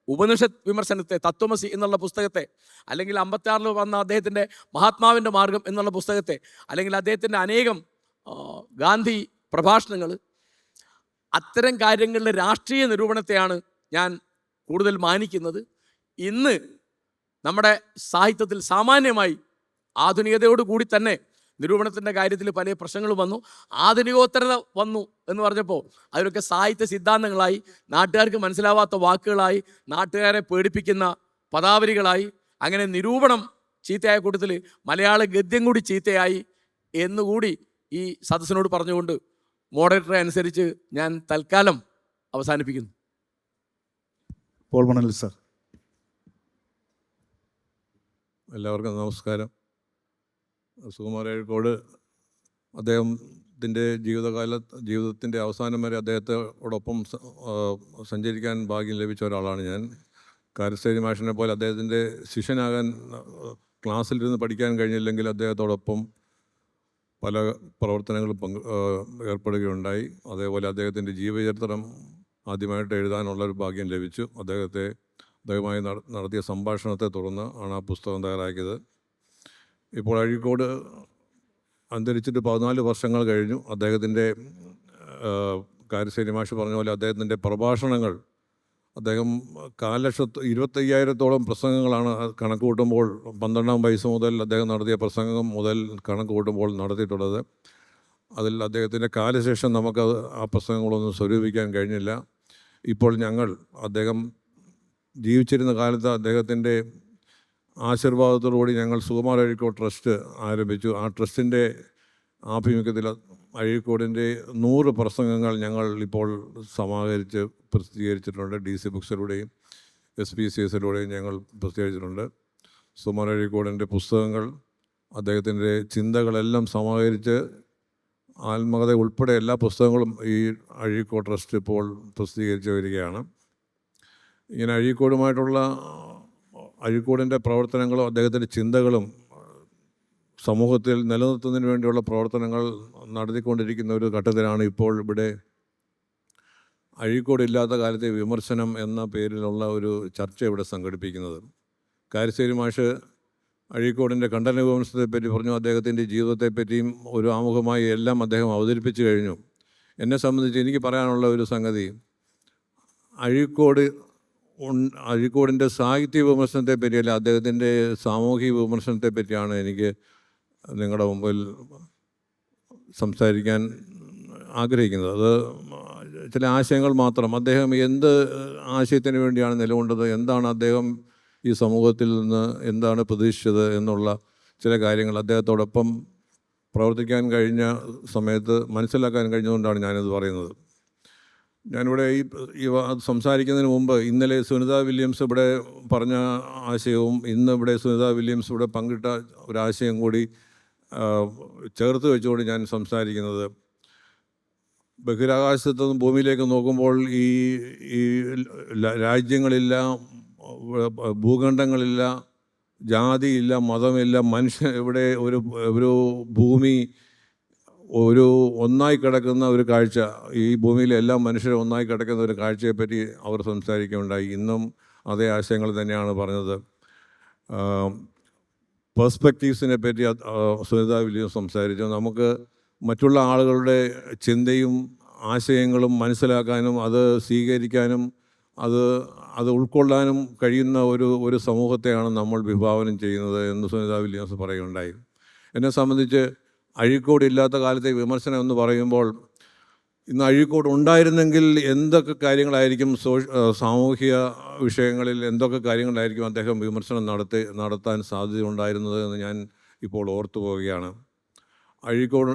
ഉപനിഷത്ത് വിമർശനത്തെ, തത്വമസി എന്നുള്ള പുസ്തകത്തെ, അല്ലെങ്കിൽ 56 വന്ന അദ്ദേഹത്തിൻ്റെ മഹാത്മാവിൻ്റെ മാർഗം എന്നുള്ള പുസ്തകത്തെ, അല്ലെങ്കിൽ അദ്ദേഹത്തിൻ്റെ അനേകം ഗാന്ധി പ്രഭാഷണങ്ങൾ, അത്തരം കാര്യങ്ങളിലെ രാഷ്ട്രീയ നിരൂപണത്തെയാണ് ഞാൻ കൂടുതൽ മാനിക്കുന്നത്. ഇന്ന് നമ്മുടെ സാഹിത്യത്തിൽ സാമാന്യമായി ആധുനികതയോടുകൂടി തന്നെ നിരൂപണത്തിൻ്റെ കാര്യത്തിൽ പല പ്രശ്നങ്ങളും വന്നു. ആധുനികോത്തരത വന്നു എന്ന് പറഞ്ഞപ്പോൾ അതിലൊക്കെ സാഹിത്യ സിദ്ധാന്തങ്ങളായി, നാട്ടുകാർക്ക് മനസ്സിലാവാത്ത വാക്കുകളായി, നാട്ടുകാരെ പേടിപ്പിക്കുന്ന പദാവലികളായി, അങ്ങനെ നിരൂപണം ചീത്തയായ കൂട്ടത്തിൽ മലയാള ഗദ്യം കൂടി ചീത്തയായി എന്നുകൂടി ഈ സദസ്സിനോട് പറഞ്ഞുകൊണ്ട് മോഡറേറ്ററെ അനുസരിച്ച് ഞാൻ തൽക്കാലം അവസാനിപ്പിക്കുന്നു. പോൾ മണൽ സർ. എല്ലാവർക്കും നമസ്കാരം. സുകുമാർ അഴീക്കോട് അദ്ദേഹത്തിൻ്റെ ജീവിതത്തിൻ്റെ അവസാനം വരെ അദ്ദേഹത്തോടൊപ്പം സഞ്ചരിക്കാൻ ഭാഗ്യം ലഭിച്ച ഒരാളാണ് ഞാൻ. കാരശ്ശേരി മാഷിനെ പോലെ അദ്ദേഹത്തിൻ്റെ ശിഷ്യനാകാൻ ക്ലാസ്സിലിരുന്ന് പഠിക്കാൻ കഴിഞ്ഞില്ലെങ്കിൽ അദ്ദേഹത്തോടൊപ്പം പല പ്രവർത്തനങ്ങളും ഏർപ്പെടുകയുണ്ടായി. അതേപോലെ അദ്ദേഹത്തിൻ്റെ ജീവചരിത്രം ആദ്യമായിട്ട് എഴുതാനുള്ളൊരു ഭാഗ്യം ലഭിച്ചു. അദ്ദേഹവുമായി നടത്തിയ സംഭാഷണത്തെ തുടർന്ന് ആണ് ആ പുസ്തകം തയ്യാറാക്കിയത്. ഇപ്പോൾ അഴീക്കോട് അന്തരിച്ചിട്ട് 14 വർഷങ്ങൾ കഴിഞ്ഞു. അദ്ദേഹത്തിൻ്റെ കാരശ്ശേരി മാഷ് പറഞ്ഞ പോലെ അദ്ദേഹത്തിൻ്റെ പ്രഭാഷണങ്ങൾ, അദ്ദേഹം 25,000-ഓളം പ്രസംഗങ്ങളാണ് കണക്ക് കൂട്ടുമ്പോൾ 12-ാം വയസ്സ് മുതൽ അദ്ദേഹം നടത്തിയ പ്രസംഗം മുതൽ കണക്ക് കൂട്ടുമ്പോൾ നടത്തിയിട്ടുള്ളത്. അതിൽ അദ്ദേഹത്തിൻ്റെ കാലശേഷം നമുക്ക് ആ പ്രസംഗങ്ങളൊന്നും സ്വരൂപിക്കാൻ കഴിഞ്ഞില്ല. ഇപ്പോൾ ഞങ്ങൾ അദ്ദേഹം ജീവിച്ചിരുന്ന കാലത്ത് അദ്ദേഹത്തിൻ്റെ ആശീർവാദത്തോടുകൂടി ഞങ്ങൾ സുകുമാർ അഴീക്കോട് ട്രസ്റ്റ് ആരംഭിച്ചു. ആ ട്രസ്റ്റിൻ്റെ ആഭിമുഖ്യത്തിൽ അഴീക്കോടിൻ്റെ 100 പ്രസംഗങ്ങൾ ഞങ്ങൾ ഇപ്പോൾ സമാഹരിച്ച് പ്രസിദ്ധീകരിച്ചിട്ടുണ്ട്. DC ബുക്സിലൂടെയും SPCSലൂടെയും ഞങ്ങൾ പ്രസിദ്ധീകരിച്ചിട്ടുണ്ട്. സുകുമാർ അഴീക്കോടിൻ്റെ പുസ്തകങ്ങൾ, അദ്ദേഹത്തിൻ്റെ ചിന്തകളെല്ലാം സമാഹരിച്ച് ആത്മകഥ ഉൾപ്പെടെ എല്ലാ പുസ്തകങ്ങളും ഈ അഴീക്കോട് ട്രസ്റ്റ് ഇപ്പോൾ പ്രസിദ്ധീകരിച്ച് വരികയാണ്. ഇങ്ങനെ അഴീക്കോടിൻ്റെ പ്രവർത്തനങ്ങളും അദ്ദേഹത്തിൻ്റെ ചിന്തകളും സമൂഹത്തിൽ നിലനിർത്തുന്നതിന് വേണ്ടിയുള്ള പ്രവർത്തനങ്ങൾ നടത്തിക്കൊണ്ടിരിക്കുന്ന ഒരു ഘട്ടത്തിലാണ് ഇപ്പോൾ ഇവിടെ അഴീക്കോട് ഇല്ലാത്ത കാലത്തെ വിമർശനം എന്ന പേരിലുള്ള ഒരു ചർച്ച ഇവിടെ സംഘടിപ്പിക്കുന്നത്. കാരശ്ശേരി മാഷ് അഴീക്കോടിൻ്റെ ഖണ്ഡന വിമർശനത്തെപ്പറ്റി പറഞ്ഞു, അദ്ദേഹത്തിൻ്റെ ജീവിതത്തെപ്പറ്റിയും ഒരു ആമുഖമായി എല്ലാം അദ്ദേഹം അവതരിപ്പിച്ചു കഴിഞ്ഞു. എന്നെ സംബന്ധിച്ച് എനിക്ക് പറയാനുള്ള ഒരു സംഗതി, അഴീക്കോടിൻ്റെ സാഹിത്യ വിമർശനത്തെ പറ്റിയല്ല, അദ്ദേഹത്തിൻ്റെ സാമൂഹിക വിമർശനത്തെ പറ്റിയാണ് എനിക്ക് നിങ്ങളുടെ മുമ്പിൽ സംസാരിക്കാൻ ആഗ്രഹിക്കുന്നത്. അത് ചില ആശയങ്ങൾ മാത്രം. അദ്ദേഹം എന്ത് ആശയത്തിന് വേണ്ടിയാണ് നിലകൊണ്ടത്, എന്താണ് അദ്ദേഹം ഈ സമൂഹത്തിൽ നിന്ന് എന്താണ് പ്രതീക്ഷിച്ചത് എന്നുള്ള ചില കാര്യങ്ങൾ അദ്ദേഹത്തോടൊപ്പം പ്രവർത്തിക്കാൻ കഴിഞ്ഞ സമയത്ത് മനസ്സിലാക്കാൻ കഴിഞ്ഞതുകൊണ്ടാണ് ഞാനിത് പറയുന്നത്. ഞാനിവിടെ സംസാരിക്കുന്നതിന് മുമ്പ് ഇന്നലെ സുനിത വില്യംസ് ഇവിടെ പറഞ്ഞ ആശയവും ഇന്ന് ഇവിടെ സുനിത വില്യംസ് ഇവിടെ പങ്കിട്ട ഒരാശയം കൂടി ചേർത്ത് വെച്ചുകൊണ്ട് ഞാൻ സംസാരിക്കുന്നത്, ബഹിരാകാശത്തു നിന്നും ഭൂമിയിലേക്ക് നോക്കുമ്പോൾ ഈ രാജ്യങ്ങളില്ല, ഭൂഖണ്ഡങ്ങളില്ല, ജാതിയില്ല, മതമില്ല, മനുഷ്യൻ ഇവിടെ ഒരു ഭൂമി ഒന്നായി കിടക്കുന്ന ഒരു കാഴ്ച, ഈ ഭൂമിയിലെ എല്ലാ മനുഷ്യരും ഒന്നായി കിടക്കുന്ന ഒരു കാഴ്ചയെപ്പറ്റി അവർ സംസാരിക്കുകയുണ്ടായി. ഇന്നും അതേ ആശയങ്ങൾ തന്നെയാണ് പറഞ്ഞത്. പെർസ്പെക്റ്റീവ്സിനെ പറ്റി സുനിത വില്യംസ് സംസാരിച്ചു. നമുക്ക് മറ്റുള്ള ആളുകളുടെ ചിന്തയും ആശയങ്ങളും മനസ്സിലാക്കാനും അത് സ്വീകരിക്കാനും അത് ഉൾക്കൊള്ളാനും കഴിയുന്ന ഒരു സമൂഹത്തെയാണ് നമ്മൾ വിഭാവനം ചെയ്യുന്നത് എന്ന് സുനിത വില്യംസ് പറയുകയുണ്ടായി. എന്നെ സംബന്ധിച്ച് അഴീക്കോട് ഇല്ലാത്ത കാലത്തെ വിമർശനം എന്ന് പറയുമ്പോൾ, ഇന്ന് അഴീക്കോട് ഉണ്ടായിരുന്നെങ്കിൽ എന്തൊക്കെ കാര്യങ്ങളായിരിക്കും സാമൂഹിക വിഷയങ്ങളിൽ എന്തൊക്കെ കാര്യങ്ങളായിരിക്കും അദ്ദേഹം വിമർശനം നടത്താൻ സാധ്യതയുണ്ടായിരുന്നത് എന്ന് ഞാൻ ഇപ്പോൾ ഓർത്തു പോവുകയാണ്. അഴീക്കോട്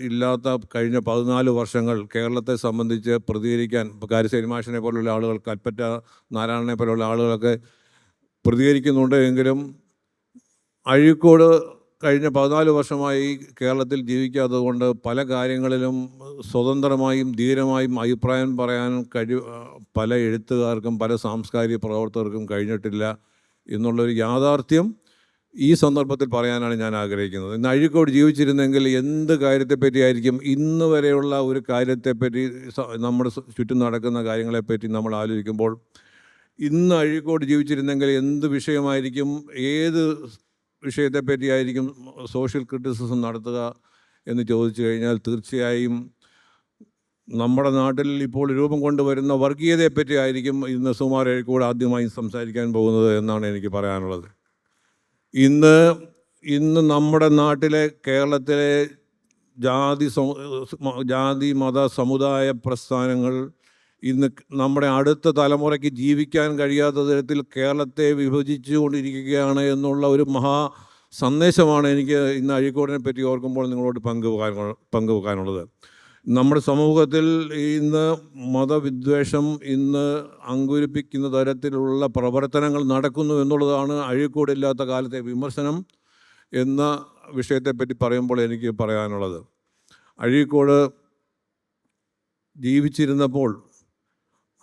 ഇല്ലാത്ത കഴിഞ്ഞ 14 വർഷങ്ങൾ കേരളത്തെ സംബന്ധിച്ച് പ്രതികരിക്കാൻ ഇപ്പോൾ കാരശ്ശേരി മാഷിനെ പോലുള്ള ആളുകൾ, കൽപ്പറ്റ നാരായണനെ പോലുള്ള ആളുകളൊക്കെ പ്രതികരിക്കുന്നുണ്ട്. എങ്കിലും അഴീക്കോട് കഴിഞ്ഞ 14 വർഷമായി കേരളത്തിൽ ജീവിക്കാത്തത് കൊണ്ട് പല കാര്യങ്ങളിലും സ്വതന്ത്രമായും ധീരമായും അഭിപ്രായം പറയാൻ പല എഴുത്തുകാർക്കും പല സാംസ്കാരിക പ്രവർത്തകർക്കും കഴിഞ്ഞിട്ടില്ല എന്നുള്ളൊരു യാഥാർത്ഥ്യം ഈ സന്ദർഭത്തിൽ പറയാനാണ് ഞാൻ ആഗ്രഹിക്കുന്നത്. ഇന്ന് അഴീക്കോട് ജീവിച്ചിരുന്നെങ്കിൽ എന്ത് കാര്യത്തെപ്പറ്റിയായിരിക്കും ഇന്ന് വരെയുള്ള ഒരു കാര്യത്തെപ്പറ്റി നമ്മുടെ ചുറ്റും നടക്കുന്ന കാര്യങ്ങളെപ്പറ്റി നമ്മൾ ആലോചിക്കുമ്പോൾ ഇന്ന് അഴീക്കോട് ജീവിച്ചിരുന്നെങ്കിൽ എന്ത് വിഷയമായിരിക്കും, ഏത് വിഷയത്തെപ്പറ്റിയായിരിക്കും സോഷ്യൽ ക്രിറ്റിസിസം നടത്തുക എന്ന് ചോദിച്ചു കഴിഞ്ഞാൽ തീർച്ചയായും നമ്മുടെ നാട്ടിൽ ഇപ്പോൾ രൂപം കൊണ്ടുവരുന്ന വർഗീയതയെപ്പറ്റി ആയിരിക്കും ഇന്ന് സുകുമാർ അഴീക്കോട് ആദ്യമായി സംസാരിക്കാൻ പോകുന്നത് എന്നാണ് എനിക്ക് പറയാനുള്ളത്. ഇന്ന് നമ്മുടെ നാട്ടിലെ കേരളത്തിലെ ജാതി മത സമുദായ പ്രസ്ഥാനങ്ങൾ ഇന്ന് നമ്മുടെ അടുത്ത തലമുറയ്ക്ക് ജീവിക്കാൻ കഴിയാത്ത തരത്തിൽ കേരളത്തെ വിഭജിച്ചുകൊണ്ടിരിക്കുകയാണ് എന്നുള്ള ഒരു മഹാ സന്ദേശമാണ് എനിക്ക് ഇന്ന് അഴീക്കോടിനെ പറ്റി ഓർക്കുമ്പോൾ നിങ്ങളോട് പങ്കുവെക്കാനുള്ളത്. നമ്മുടെ സമൂഹത്തിൽ ഇന്ന് മതവിദ്വേഷം ഇന്ന് അങ്കുരിപ്പിക്കുന്ന തരത്തിലുള്ള പ്രവർത്തനങ്ങൾ നടക്കുന്നു എന്നുള്ളതാണ് അഴീക്കോടില്ലാത്ത കാലത്തെ വിമർശനം എന്ന വിഷയത്തെപ്പറ്റി പറയുമ്പോൾ എനിക്ക് പറയാനുള്ളത്. അഴീക്കോട് ജീവിച്ചിരുന്നപ്പോൾ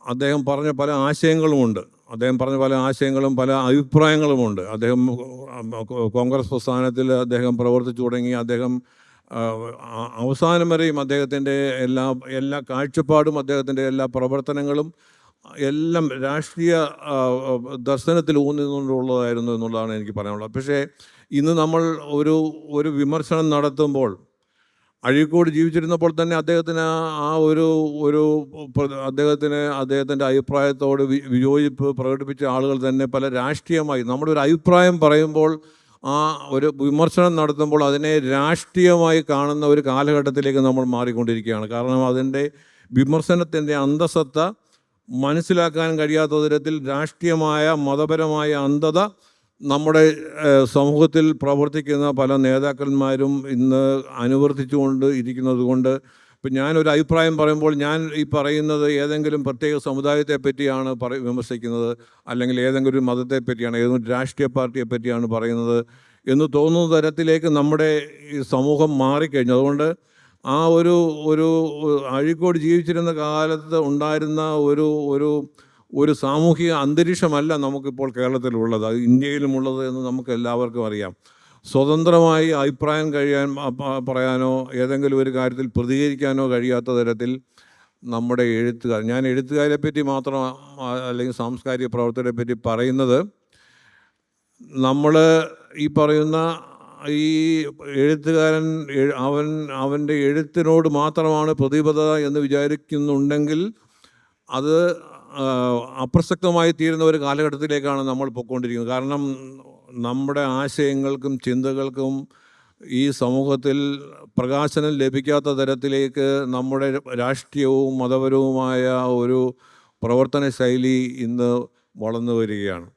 അദ്ദേഹം പറഞ്ഞ പല ആശയങ്ങളുമുണ്ട്, പല അഭിപ്രായങ്ങളുമുണ്ട്. അദ്ദേഹം കോൺഗ്രസ് പ്രസ്ഥാനത്തിൽ അദ്ദേഹം പ്രവർത്തിച്ചു തുടങ്ങി. അദ്ദേഹം അവസാനം വരെയും അദ്ദേഹത്തിൻ്റെ എല്ലാ കാഴ്ചപ്പാടും അദ്ദേഹത്തിൻ്റെ എല്ലാ പ്രവർത്തനങ്ങളും എല്ലാം രാഷ്ട്രീയ ദർശനത്തിൽ ഊന്നിക്കൊണ്ടുള്ളതായിരുന്നു എന്നുള്ളതാണ് എനിക്ക് പറയാനുള്ളത്. പക്ഷേ ഇന്ന് നമ്മൾ ഒരു വിമർശനം നടത്തുമ്പോൾ അഴീക്കോട് ജീവിച്ചിരുന്നപ്പോൾ തന്നെ അദ്ദേഹത്തിന് അദ്ദേഹത്തിൻ്റെ അഭിപ്രായത്തോട് വിയോജിപ്പ് പ്രകടിപ്പിച്ച ആളുകൾ തന്നെ പല രാഷ്ട്രീയമായി നമ്മുടെ ഒരു അഭിപ്രായം പറയുമ്പോൾ ആ ഒരു വിമർശനം നടത്തുമ്പോൾ അതിനെ രാഷ്ട്രീയമായി കാണുന്ന ഒരു കാലഘട്ടത്തിലേക്ക് നമ്മൾ മാറിക്കൊണ്ടിരിക്കുകയാണ്. കാരണം അതിൻ്റെ വിമർശനത്തിൻ്റെ അന്തസത്ത മനസ്സിലാക്കാൻ കഴിയാത്ത തരത്തിൽ രാഷ്ട്രീയമായ മതപരമായ അന്ധത നമ്മുടെ സമൂഹത്തിൽ പ്രവർത്തിക്കുന്ന പല നേതാക്കന്മാരും ഇന്ന് അനുവർത്തിച്ചുകൊണ്ട് ഇരിക്കുന്നത് കൊണ്ട് ഇപ്പം ഞാനൊരു അഭിപ്രായം പറയുമ്പോൾ ഞാൻ ഈ പറയുന്നത് ഏതെങ്കിലും പ്രത്യേക സമുദായത്തെ പറ്റിയാണ് വിമർശിക്കുന്നത്, അല്ലെങ്കിൽ ഏതെങ്കിലും ഒരു മതത്തെ പറ്റിയാണ്, ഏതെങ്കിലും രാഷ്ട്രീയ പാർട്ടിയെ പറ്റിയാണ് പറയുന്നത് എന്ന് തോന്നുന്ന തരത്തിലേക്ക് നമ്മുടെ ഈ സമൂഹം മാറിക്കഴിഞ്ഞു. അതുകൊണ്ട് ആ ഒരു അഴീക്കോട് ജീവിച്ചിരുന്ന കാലത്ത് ഉണ്ടായിരുന്ന ഒരു സാമൂഹിക അന്തരീക്ഷമല്ല നമുക്കിപ്പോൾ കേരളത്തിലുള്ളത്, അത് ഇന്ത്യയിലുമുള്ളത് എന്ന് നമുക്ക് എല്ലാവർക്കും അറിയാം. സ്വതന്ത്രമായി അഭിപ്രായം പറയാനോ ഏതെങ്കിലും ഒരു കാര്യത്തിൽ പ്രതികരിക്കാനോ കഴിയാത്ത തരത്തിൽ നമ്മുടെ ഞാൻ എഴുത്തുകാരെ പറ്റി മാത്രം അല്ലെങ്കിൽ സാംസ്കാരിക പ്രവർത്തകരെ പറ്റി പറയുന്നത്, നമ്മൾ ഈ പറയുന്ന ഈ എഴുത്തുകാരൻ അവൻ്റെ എഴുത്തിനോട് മാത്രമാണ് പ്രതിബദ്ധത എന്ന് വിചാരിക്കുന്നുണ്ടെങ്കിൽ അത് അപ്രസക്തമായി തീരുന്ന ഒരു കാലഘട്ടത്തിലേക്കാണ് നമ്മൾ പൊയ്ക്കൊണ്ടിരിക്കുന്നത്. കാരണം നമ്മുടെ ആശയങ്ങൾക്കും ചിന്തകൾക്കും ഈ സമൂഹത്തിൽ പ്രകാശനം ലഭിക്കാത്ത തരത്തിലേക്ക് നമ്മുടെ രാഷ്ട്രീയവും മതപരവുമായ ഒരു പ്രവർത്തന ശൈലി ഇന്ന് വളർന്നു വരികയാണ്.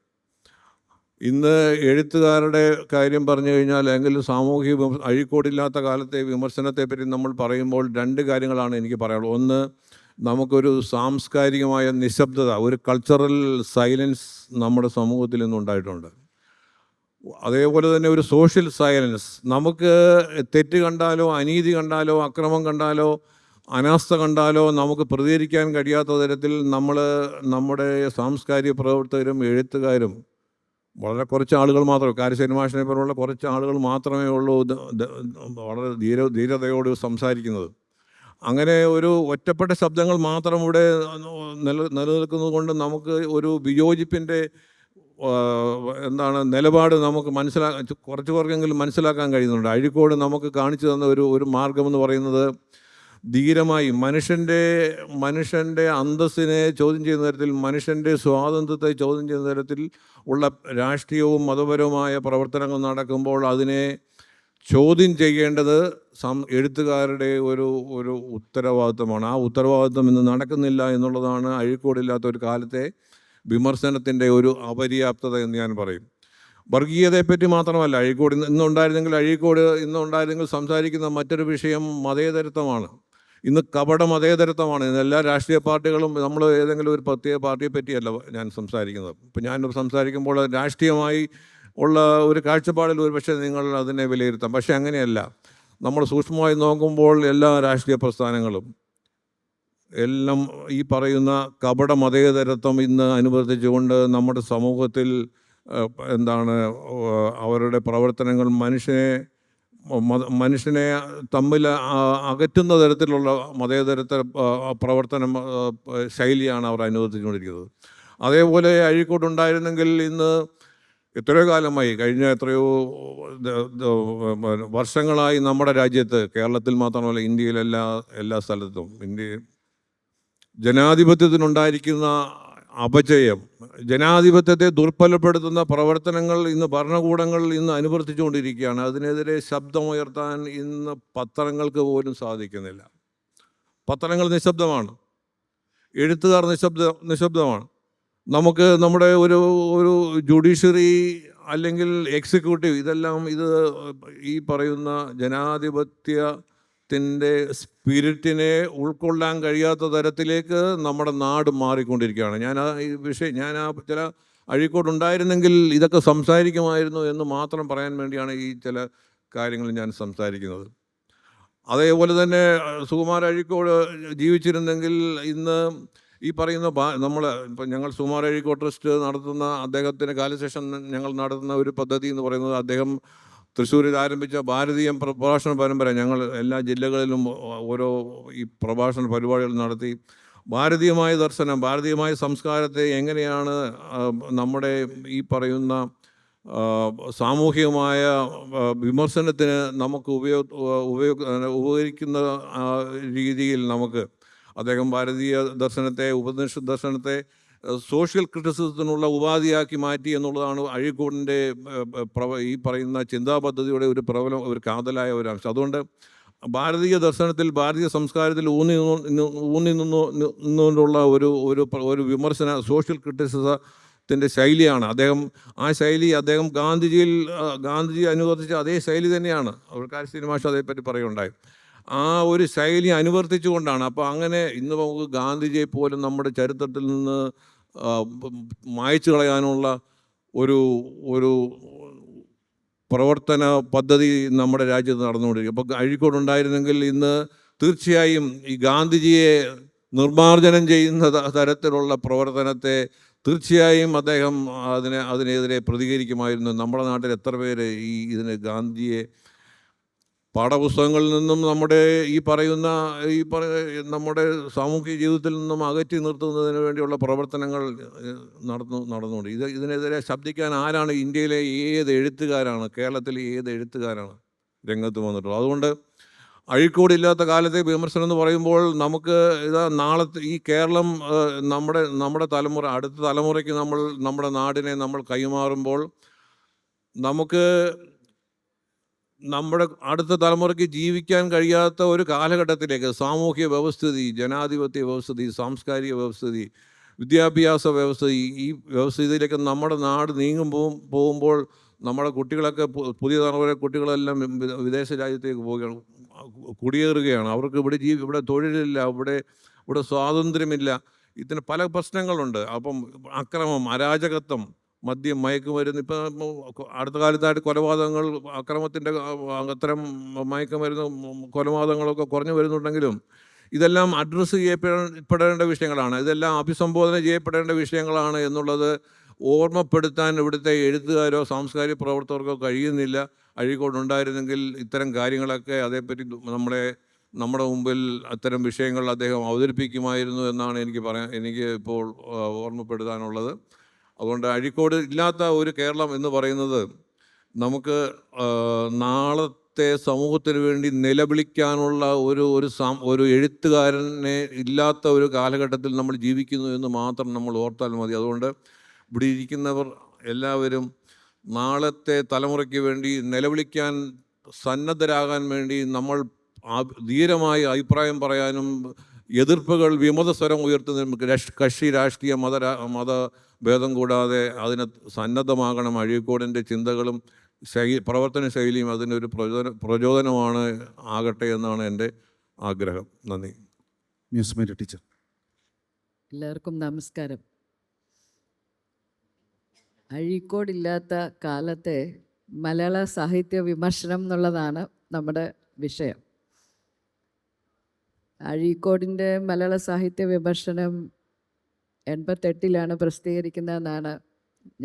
ഇന്ന് എഴുത്തുകാരുടെ കാര്യം പറഞ്ഞു കഴിഞ്ഞാൽ, എങ്കിലും സാമൂഹിക അഴീക്കോടില്ലാത്ത കാലത്തെ വിമർശനത്തെപ്പറ്റി നമ്മൾ പറയുമ്പോൾ രണ്ട് കാര്യങ്ങളാണ് എനിക്ക് പറയാനുള്ളത്. ഒന്ന്, നമുക്കൊരു സാംസ്കാരികമായ നിശബ്ദത, ഒരു കൾച്ചറൽ സൈലൻസ് നമ്മുടെ സമൂഹത്തിൽ ഇന്നുണ്ടായിട്ടുണ്ട്. അതേപോലെ തന്നെ ഒരു സോഷ്യൽ സൈലൻസ്. നമുക്ക് തെറ്റ് കണ്ടാലോ അനീതി കണ്ടാലോ അക്രമം കണ്ടാലോ അനാസ്ഥ കണ്ടാലോ നമുക്ക് പ്രതികരിക്കാൻ കഴിയാത്ത തരത്തിൽ നമ്മുടെ സാംസ്കാരിക പ്രവർത്തകരും എഴുത്തുകാരും വളരെ കുറച്ച് ആളുകൾ മാത്രമേ, കാരശ്ശേരി മാഷിനെ പോലുള്ള കുറച്ച് ആളുകൾ മാത്രമേ ഉള്ളൂ വളരെ ധീരതയോട് സംസാരിക്കുന്നത്. അങ്ങനെ ഒരു ഒറ്റപ്പെട്ട ശബ്ദങ്ങൾ മാത്രം ഇവിടെ നിലനിൽക്കുന്നത് കൊണ്ട് നമുക്ക് ഒരു വിയോജിപ്പിൻ്റെ നിലപാട് നമുക്ക് കുറച്ച് പേർക്കെങ്കിലും മനസ്സിലാക്കാൻ കഴിയുന്നുണ്ട്. അഴീക്കോട് നമുക്ക് കാണിച്ചു തന്ന ഒരു മാർഗമെന്ന് പറയുന്നത് ധീരമായി മനുഷ്യൻ്റെ അന്തസ്സിനെ ചോദ്യം ചെയ്യുന്ന തരത്തിൽ, മനുഷ്യൻ്റെ സ്വാതന്ത്ര്യത്തെ ചോദ്യം ചെയ്യുന്ന തരത്തിൽ ഉള്ള രാഷ്ട്രീയവും മതപരവുമായ പ്രവർത്തനങ്ങൾ നടക്കുമ്പോൾ അതിനെ ചോദ്യം ചെയ്യേണ്ടത് എഴുത്തുകാരുടെ ഒരു ഉത്തരവാദിത്വമാണ്. ആ ഉത്തരവാദിത്വം ഇന്ന് നടക്കുന്നില്ല എന്നുള്ളതാണ് അഴീക്കോടില്ലാത്ത ഒരു കാലത്തെ വിമർശനത്തിൻ്റെ ഒരു അപര്യാപ്തത എന്ന് ഞാൻ പറയും. വർഗീയതയെപ്പറ്റി മാത്രമല്ല, ഇന്നുണ്ടായിരുന്നെങ്കിൽ സംസാരിക്കുന്ന മറ്റൊരു വിഷയം മതേതരത്വമാണ്. ഇന്ന് കപട മതേതരത്വമാണ്. ഇന്ന് എല്ലാ രാഷ്ട്രീയ പാർട്ടികളും, നമ്മൾ ഏതെങ്കിലും ഒരു പ്രത്യേക പാർട്ടിയെ പറ്റിയല്ല ഞാൻ സംസാരിക്കുന്നത്. ഇപ്പം ഞാൻ സംസാരിക്കുമ്പോൾ രാഷ്ട്രീയമായി ഉള്ള ഒരു കാഴ്ചപ്പാടിൽ ഒരു പക്ഷേ നിങ്ങൾ അതിനെ വിലയിരുത്താം. പക്ഷേ അങ്ങനെയല്ല. നമ്മൾ സൂക്ഷ്മമായി നോക്കുമ്പോൾ എല്ലാ രാഷ്ട്രീയ പ്രസ്ഥാനങ്ങളും എല്ലാം ഈ പറയുന്ന കപട മതേതരത്വം ഇന്ന് അനുവർത്തിച്ചുകൊണ്ട് നമ്മുടെ സമൂഹത്തിൽ എന്താണ് അവരുടെ പ്രവർത്തനങ്ങൾ മനുഷ്യനെ തമ്മിൽ അകറ്റുന്ന തരത്തിലുള്ള മതേതരത്വ പ്രവർത്തനം ശൈലിയാണ് അവർ അനുവർത്തിച്ചുകൊണ്ടിരിക്കുന്നത്. അതേപോലെ അഴീക്കോടുണ്ടായിരുന്നെങ്കിൽ ഇന്ന് എത്രയോ കാലമായി, കഴിഞ്ഞ എത്രയോ വർഷങ്ങളായി നമ്മുടെ രാജ്യത്ത്, കേരളത്തിൽ മാത്രമല്ല ഇന്ത്യയിലെല്ലാ സ്ഥലത്തും ജനാധിപത്യത്തിനുണ്ടായിരിക്കുന്ന അപജയം, ജനാധിപത്യത്തെ ദുർബലപ്പെടുത്തുന്ന പ്രവർത്തനങ്ങൾ ഇന്ന് ഭരണകൂടങ്ങൾ ഇന്ന് അനുവർത്തിച്ചുകൊണ്ടിരിക്കുകയാണ്. അതിനെതിരെ ശബ്ദമുയർത്താൻ ഇന്ന് പത്രങ്ങൾക്ക് പോലും സാധിക്കുന്നില്ല. പത്രങ്ങൾ നിശബ്ദമാണ്, എഴുത്തുകാർ നിശബ്ദമാണ്. നമുക്ക് നമ്മുടെ ഒരു ജുഡീഷ്യറി അല്ലെങ്കിൽ എക്സിക്യൂട്ടീവ് ഇത് ഈ പറയുന്ന ജനാധിപത്യത്തിൻ്റെ സ്പിരിറ്റിനെ ഉൾക്കൊള്ളാൻ കഴിയാത്ത തരത്തിലേക്ക് നമ്മുടെ നാട് മാറിക്കൊണ്ടിരിക്കുകയാണ്. ഞാൻ ചില അഴീക്കോടുണ്ടായിരുന്നെങ്കിൽ ഇതൊക്കെ സംസാരിക്കുമായിരുന്നു എന്ന് മാത്രം പറയാൻ വേണ്ടിയാണ് ഈ ചില കാര്യങ്ങൾ ഞാൻ സംസാരിക്കുന്നത്. അതേപോലെ തന്നെ സുകുമാർ അഴീക്കോട് ജീവിച്ചിരുന്നെങ്കിൽ ഇന്ന് ഈ പറയുന്ന ഇപ്പം ഞങ്ങൾ സുകുമാർ അഴീക്കോട് ട്രസ്റ്റ് നടത്തുന്ന അദ്ദേഹത്തിൻ്റെ കാലശേഷം ഞങ്ങൾ നടത്തുന്ന ഒരു പദ്ധതി എന്ന് പറയുന്നത്, അദ്ദേഹം തൃശ്ശൂരിൽ ആരംഭിച്ച ഭാരതീയ പ്രഭാഷണ പരമ്പര ഞങ്ങൾ എല്ലാ ജില്ലകളിലും ഓരോ ഈ പ്രഭാഷണ പരിപാടികൾ നടത്തി ഭാരതീയമായ ദർശനം, ഭാരതീയമായ സംസ്കാരത്തെ എങ്ങനെയാണ് നമ്മുടെ ഈ പറയുന്ന സാമൂഹികമായ വിമർശനത്തിന് നമുക്ക് ഉപകരിക്കുന്ന രീതിയിൽ നമുക്ക് അദ്ദേഹം ഭാരതീയ ദർശനത്തെ, ഉപനിഷത്ത് ദർശനത്തെ സോഷ്യൽ ക്രിറ്റിസിസത്തിനുള്ള ഉപാധിയാക്കി മാറ്റി എന്നുള്ളതാണ് അഴീക്കോടിൻ്റെ ഈ പറയുന്ന ചിന്താ പദ്ധതിയുടെ ഒരു കാതലായ ഒരു അംശം. അതുകൊണ്ട് ഭാരതീയ ദർശനത്തിൽ, ഭാരതീയ സംസ്കാരത്തിൽ ഊന്നി നിന്നുകൊണ്ടുള്ള ഒരു വിമർശന, സോഷ്യൽ ക്രിറ്റിസിസത്തിൻ്റെ ശൈലിയാണ് ആ ശൈലി അദ്ദേഹം ഗാന്ധിജി അനുവർത്തിച്ച അതേ ശൈലി തന്നെയാണ്. കാരശ്ശേരി മാഷ് അതേപ്പറ്റി പറയുകയുണ്ടായി. ആ ഒരു ശൈലി അനുവർത്തിച്ചുകൊണ്ടാണ്. അപ്പോൾ അങ്ങനെ ഇന്ന് നമുക്ക് ഗാന്ധിജിയെ പോലും നമ്മുടെ ചരിത്രത്തിൽ നിന്ന് മായ്ച്ചു കളയാനുള്ള ഒരു പ്രവർത്തന പദ്ധതി നമ്മുടെ രാജ്യത്ത് നടന്നുകൊണ്ടിരിക്കും. അപ്പോൾ അഴീക്കോടുണ്ടായിരുന്നെങ്കിൽ ഇന്ന് തീർച്ചയായും ഈ ഗാന്ധിജിയെ നിർമ്മാർജ്ജനം ചെയ്യുന്ന തരത്തിലുള്ള പ്രവർത്തനത്തെ തീർച്ചയായും അദ്ദേഹം അതിനെതിരെ പ്രതികരിക്കുമായിരുന്നു. നമ്മുടെ നാട്ടിൽ എത്ര പേര് ഗാന്ധിജിയെ പാഠപുസ്തകങ്ങളിൽ നിന്നും നമ്മുടെ നമ്മുടെ സാമൂഹിക ജീവിതത്തിൽ നിന്നും അകറ്റി നിർത്തുന്നതിന് വേണ്ടിയുള്ള പ്രവർത്തനങ്ങൾ നടന്നുകൊണ്ട് ഇതിനെതിരെ ശബ്ദിക്കാൻ ആരാണ്? ഇന്ത്യയിലെ ഏത് എഴുത്തുകാരാണ്, കേരളത്തിലെ ഏത് എഴുത്തുകാരാണ് രംഗത്ത് വന്നിട്ടുള്ളത്? അതുകൊണ്ട് അഴീക്കോടില്ലാത്ത കാലത്തെ വിമർശനം എന്ന് പറയുമ്പോൾ നമുക്ക് നാളത്തെ ഈ കേരളം നമ്മുടെ തലമുറ, അടുത്ത തലമുറയ്ക്ക് നമ്മുടെ നാടിനെ നമ്മൾ കൈമാറുമ്പോൾ നമുക്ക് നമ്മുടെ അടുത്ത തലമുറയ്ക്ക് ജീവിക്കാൻ കഴിയാത്ത ഒരു കാലഘട്ടത്തിലേക്ക് സാമൂഹ്യ വ്യവസ്ഥിതി, ജനാധിപത്യ വ്യവസ്ഥിതി, സാംസ്കാരിക വ്യവസ്ഥിതി, വിദ്യാഭ്യാസ വ്യവസ്ഥിതി, ഈ വ്യവസ്ഥിതിയിലേക്ക് നമ്മുടെ നാട് പോകുമ്പോൾ നമ്മുടെ കുട്ടികളൊക്കെ, പുതിയ തലമുറ കുട്ടികളെല്ലാം വിദേശ രാജ്യത്തേക്ക് പോവുകയാണ്, കുടിയേറുകയാണ്. അവർക്ക് ഇവിടെ തൊഴിലില്ല, ഇവിടെ സ്വാതന്ത്ര്യമില്ല. ഇതിന് പല പ്രശ്നങ്ങളുണ്ട്. അപ്പം അക്രമം, അരാജകത്വം, മദ്യം, മയക്കുമരുന്ന്, ഇപ്പം അടുത്ത കാലത്തായിട്ട് കൊലപാതകങ്ങൾ, അക്രമത്തിൻ്റെ അത്തരം മയക്കുമരുന്ന് കൊലപാതകങ്ങളൊക്കെ കുറഞ്ഞു വരുന്നുണ്ടെങ്കിലും ഇതെല്ലാം അഡ്രസ്സ് ചെയ്യപ്പെടേണ്ട വിഷയങ്ങളാണ്, ഇതെല്ലാം അഭിസംബോധന ചെയ്യപ്പെടേണ്ട വിഷയങ്ങളാണ് എന്നുള്ളത് ഓർമ്മപ്പെടുത്താൻ ഇവിടുത്തെ എഴുത്തുകാരോ സാംസ്കാരിക പ്രവർത്തകർക്കോ കഴിയുന്നില്ല. അഴീക്കോടുണ്ടായിരുന്നെങ്കിൽ ഇത്തരം കാര്യങ്ങളൊക്കെ അതേപ്പറ്റി നമ്മുടെ മുമ്പിൽ അത്തരം വിഷയങ്ങൾ അദ്ദേഹം അവതരിപ്പിക്കുമായിരുന്നു എന്നാണ് എനിക്ക് ഇപ്പോൾ ഓർമ്മപ്പെടുത്താനുള്ളത്. അതുകൊണ്ട് അഴീക്കോട് ഇല്ലാത്ത ഒരു കേരളം എന്ന് പറയുന്നത് നമുക്ക് നാളത്തെ സമൂഹത്തിന് വേണ്ടി നിലവിളിക്കാനുള്ള ഒരു എഴുത്തുകാരനെ ഇല്ലാത്ത ഒരു കാലഘട്ടത്തിൽ നമ്മൾ ജീവിക്കുന്നു എന്ന് മാത്രം നമ്മൾ ഓർത്താൽ മതി. അതുകൊണ്ട് ഇവിടെ ഇരിക്കുന്നവർ എല്ലാവരും നാളത്തെ തലമുറയ്ക്ക് വേണ്ടി നിലവിളിക്കാൻ സന്നദ്ധരാകാൻ വേണ്ടി നമ്മൾ ധീരമായി അഭിപ്രായം പറയാനും എതിർപ്പുകൾ, വിമതസ്വരം ഉയർത്തുന്ന കക്ഷി രാഷ്ട്രീയ മതഭേദം കൂടാതെ അതിന് സന്നദ്ധമാകണം. അഴീക്കോടിൻ്റെ ചിന്തകളും പ്രവർത്തന ശൈലിയും അതിനൊരു പ്രചോദനമാണ് ആകട്ടെ എന്നാണ് എൻ്റെ ആഗ്രഹം. നന്ദി. Museum teacher. എല്ലാവർക്കും നമസ്കാരം. അഴീക്കോടില്ലാത്ത കാലത്തെ മലയാള സാഹിത്യ വിമർശനം എന്നുള്ളതാണ് നമ്മുടെ വിഷയം. അഴീക്കോടിൻ്റെ മലയാള സാഹിത്യ വിമർശനം 88 പ്രസിദ്ധീകരിക്കുന്നതെന്നാണ്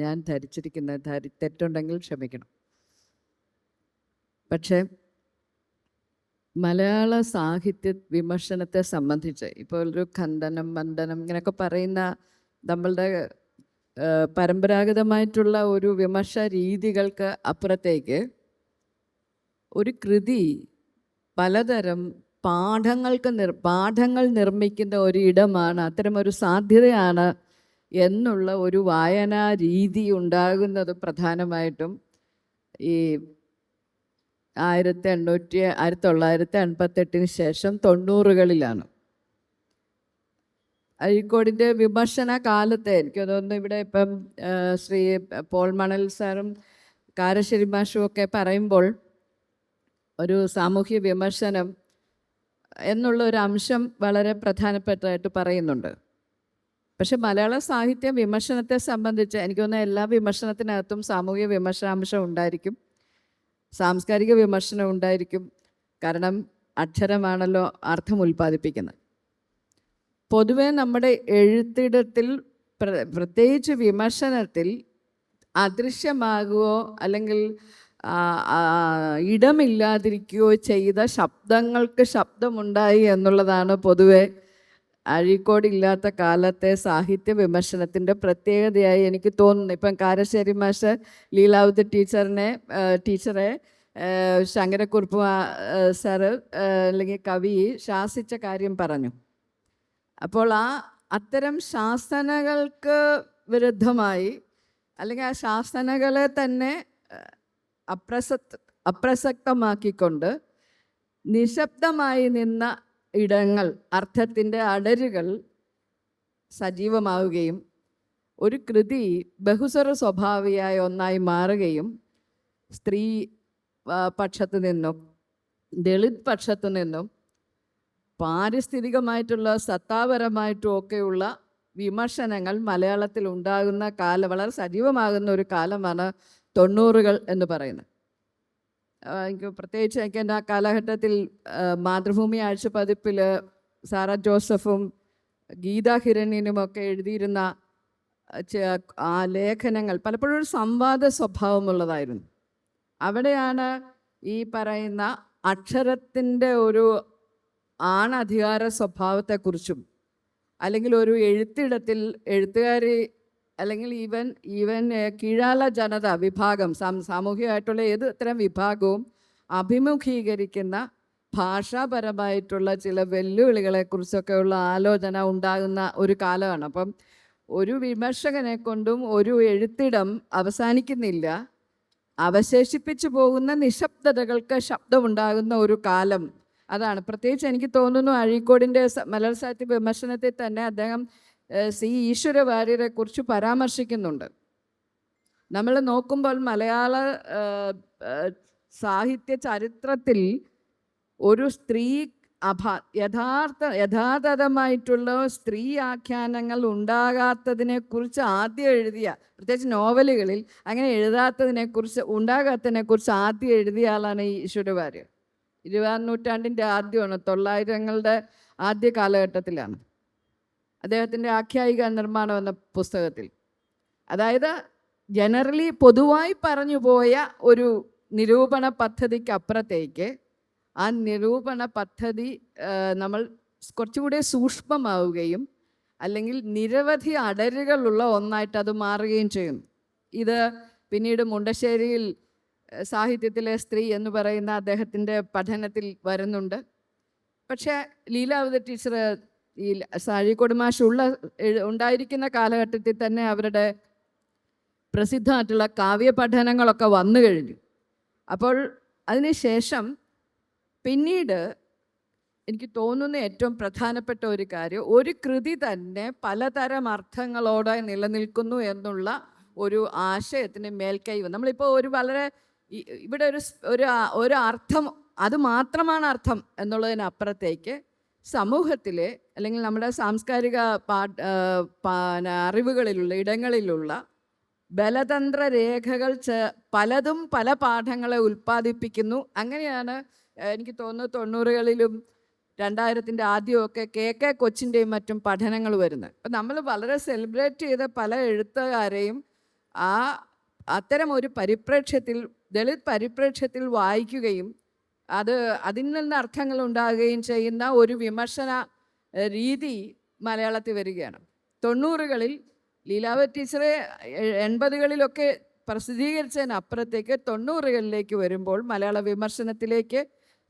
ഞാൻ ധരിച്ചിരിക്കുന്നത്. തെറ്റുണ്ടെങ്കിൽ ക്ഷമിക്കണം. പക്ഷേ മലയാള സാഹിത്യ വിമർശനത്തെ സംബന്ധിച്ച് ഇപ്പോൾ ഒരു ഖണ്ഡനം, മണ്ഡനം ഇങ്ങനെയൊക്കെ പറയുന്ന നമ്മളുടെ പരമ്പരാഗതമായിട്ടുള്ള ഒരു വിമർശ രീതികൾക്ക് അപ്പുറത്തേക്ക് ഒരു കൃതി പലതരം പാഠങ്ങൾ നിർമ്മിക്കുന്ന ഒരിടമാണ്, അത്തരമൊരു സാധ്യതയാണ് എന്നുള്ള ഒരു വായനാ രീതി ഉണ്ടാകുന്നത് പ്രധാനമായിട്ടും ഈ 1988 ശേഷം 90കളിലാണ്. അഴീക്കോടിൻ്റെ വിമർശന കാലത്തെ എനിക്ക് തോന്നുന്നു ഇവിടെ ഇപ്പം ശ്രീ പോൾ മണൽ സാറും കാരശ്ശേരി മാഷും ഒക്കെ പറയുമ്പോൾ ഒരു സാമൂഹ്യ വിമർശനം എന്നുള്ള ഒരു അംശം വളരെ പ്രധാനപ്പെട്ടതായിട്ട് പറയുന്നുണ്ട്. പക്ഷെ മലയാള സാഹിത്യ വിമർശനത്തെ സംബന്ധിച്ച് എനിക്ക് തോന്നുന്ന എല്ലാ വിമർശനത്തിനകത്തും സാമൂഹ്യ വിമർശനാംശം ഉണ്ടായിരിക്കും, സാംസ്കാരിക വിമർശനം ഉണ്ടായിരിക്കും. കാരണം അക്ഷരമാണല്ലോ അർത്ഥം ഉൽപ്പാദിപ്പിക്കുന്നത്. പൊതുവെ നമ്മുടെ എഴുത്തിടത്തിൽ പ്രത്യേകിച്ച് വിമർശനത്തിൽ അദൃശ്യമാകുകയോ അല്ലെങ്കിൽ ഇടമില്ലാതിരിക്കുകയോ ചെയ്ത ശബ്ദങ്ങൾക്ക് ശബ്ദമുണ്ടായി എന്നുള്ളതാണ് പൊതുവെ അഴീക്കോടില്ലാത്ത കാലത്തെ സാഹിത്യ വിമർശനത്തിൻ്റെ പ്രത്യേകതയായി എനിക്ക് തോന്നുന്നു. ഇപ്പം കാരശ്ശേരി മാഷ് ലീലാവതി ടീച്ചറെ ശങ്കരക്കുറുപ്പ് സാറ് അല്ലെങ്കിൽ കവി ശാസിച്ച കാര്യം പറഞ്ഞു. അപ്പോൾ അത്തരം ശാസനകൾക്ക് വിരുദ്ധമായി അല്ലെങ്കിൽ ആ ശാസനകളെ തന്നെ അപ്രസക്തമാക്കിക്കൊണ്ട് നിശബ്ദമായി നിന്ന ഇടങ്ങൾ, അർത്ഥത്തിൻ്റെ അടരുകൾ സജീവമാവുകയും ഒരു കൃതി ബഹുസ്വര സ്വഭാവിയായ ഒന്നായി മാറുകയും സ്ത്രീ പക്ഷത്തു നിന്നും ദളിത് പക്ഷത്തു നിന്നും പാരിസ്ഥിതികമായിട്ടുള്ള സത്താപരമായിട്ടും ഒക്കെയുള്ള വിമർശനങ്ങൾ മലയാളത്തിൽ ഉണ്ടാകുന്ന കാലം, വളരെ സജീവമാകുന്ന ഒരു കാലമാണ് 90കൾ എന്ന് പറയുന്നത്. എനിക്ക് പ്രത്യേകിച്ച് എനിക്ക് എൻ്റെ ആ കാലഘട്ടത്തിൽ മാതൃഭൂമി ആഴ്ചപ്പതിപ്പിൽ സാറ ജോസഫും ഗീതാ ഹിരണ്യനുമൊക്കെ എഴുതിയിരുന്ന ആ ലേഖനങ്ങൾ പലപ്പോഴും ഒരു സംവാദ സ്വഭാവമുള്ളതായിരുന്നു. അവിടെയാണ് ഈ പറയുന്ന അക്ഷരത്തിൻ്റെ ഒരു ആണധികാര സ്വഭാവത്തെക്കുറിച്ചും അല്ലെങ്കിൽ ഒരു എഴുത്തിടത്തിൽ എഴുത്തുകാരി അല്ലെങ്കിൽ ഈവൻ കീഴാള ജനത വിഭാഗം, സാമൂഹികമായിട്ടുള്ള ഏത് തരം വിഭാഗവും അഭിമുഖീകരിക്കുന്ന ഭാഷാപരമായിട്ടുള്ള ചില വെല്ലുവിളികളെക്കുറിച്ചൊക്കെയുള്ള ആലോചന ഉണ്ടാകുന്ന ഒരു കാലമാണ്. അപ്പം ഒരു വിമർശകനെ കൊണ്ടും ഒരു എഴുത്തിടം അവസാനിക്കുന്നില്ല, അവശേഷിപ്പിച്ചു പോകുന്ന നിശബ്ദതകൾക്ക് ശബ്ദമുണ്ടാകുന്ന ഒരു കാലം. അതാണ് പ്രത്യേകിച്ച് എനിക്ക് തോന്നുന്നു അഴീക്കോടിൻ്റെ മലയാള സാഹിത്യ വിമർശനത്തിൽ തന്നെ അദ്ദേഹം സി ഈശ്വര വാര്യരെ കുറിച്ച് പരാമർശിക്കുന്നുണ്ട്. നമ്മൾ നോക്കുമ്പോൾ മലയാള സാഹിത്യ ചരിത്രത്തിൽ ഒരു സ്ത്രീ യഥാർത്ഥമായിട്ടുള്ള സ്ത്രീ ആഖ്യാനങ്ങൾ ഉണ്ടാകാത്തതിനെക്കുറിച്ച് ആദ്യം എഴുതിയ, പ്രത്യേകിച്ച് നോവലുകളിൽ അങ്ങനെ ഉണ്ടാകാത്തതിനെക്കുറിച്ച് ആദ്യം എഴുതിയ ആളാണ് ഈ ഈശ്വര വാര്യർ. 20ാം നൂറ്റാണ്ടിൻ്റെ ആദ്യമാണ്, 900കളുടെ ആദ്യ കാലഘട്ടത്തിലാണ് അദ്ദേഹത്തിൻ്റെ ആഖ്യായിക നിർമ്മാണം എന്ന പുസ്തകത്തിൽ. അതായത് ജനറലി പൊതുവായി പറഞ്ഞു പോയ ഒരു നിരൂപണ പദ്ധതിക്ക് അപ്പുറത്തേക്ക് ആ നിരൂപണ പദ്ധതി നമ്മൾ കുറച്ചുകൂടി സൂക്ഷ്മമാവുകയും അല്ലെങ്കിൽ നിരവധി അടരുകളുള്ള ഒന്നായിട്ട് അത് മാറുകയും ചെയ്യുന്നു. ഇത് പിന്നീട് മുണ്ടശ്ശേരിയിൽ സാഹിത്യത്തിലെ സ്ത്രീ എന്ന് പറയുന്ന അദ്ദേഹത്തിൻ്റെ പഠനത്തിൽ വരുന്നുണ്ട്. പക്ഷേ ലീലാവതി ടീച്ചർ ഈ അഴീക്കോട് മാഷ് ഉണ്ടായിരിക്കുന്ന കാലഘട്ടത്തിൽ തന്നെ അവരുടെ പ്രസിദ്ധമായിട്ടുള്ള കാവ്യ പഠനങ്ങളൊക്കെ വന്നു കഴിഞ്ഞു. അപ്പോൾ അതിനുശേഷം പിന്നീട് എനിക്ക് തോന്നുന്ന ഏറ്റവും പ്രധാനപ്പെട്ട ഒരു കാര്യം, ഒരു കൃതി തന്നെ പലതരം അർത്ഥങ്ങളോടെ നിലനിൽക്കുന്നു എന്നുള്ള ഒരു ആശയത്തിന് മേൽക്കൈ വന്നു. നമ്മളിപ്പോൾ ഒരു വളരെ ഇവിടെ ഒരു അർത്ഥം, അത് മാത്രമാണ് അർത്ഥം എന്നുള്ളതിനപ്പുറത്തേക്ക് സമൂഹത്തിലെ അല്ലെങ്കിൽ നമ്മുടെ സാംസ്കാരിക അറിവുകളിലുള്ള ഇടങ്ങളിലുള്ള ബലതന്ത്ര രേഖകൾ പലതും പല പാഠങ്ങളെ ഉൽപ്പാദിപ്പിക്കുന്നു. അങ്ങനെയാണ് എനിക്ക് തോന്നുന്നു 90കളിലും 2000ൻ്റെ ആദ്യമൊക്കെ കെ കൊച്ചിൻ്റെയും മറ്റും പഠനങ്ങൾ വരുന്നത്. അപ്പം നമ്മൾ വളരെ സെലിബ്രേറ്റ് ചെയ്ത പല എഴുത്തുകാരെയും ആ അത്തരം ഒരു പരിപ്രേക്ഷ്യത്തിൽ, ദളിത് പരിപ്രേക്ഷ്യത്തിൽ വായിക്കുകയും അതിൽ നിന്ന് അർത്ഥങ്ങൾ ഉണ്ടാകുകയും ചെയ്യുന്ന ഒരു വിമർശന രീതി മലയാളത്തിൽ വരികയാണ്. 90കളിൽ ലീലാവതി ടീച്ചറെ 80കളിലൊക്കെ പ്രസിദ്ധീകരിച്ചതിനപ്പുറത്തേക്ക് 90കളിലേക്ക് വരുമ്പോൾ മലയാള വിമർശനത്തിലേക്ക്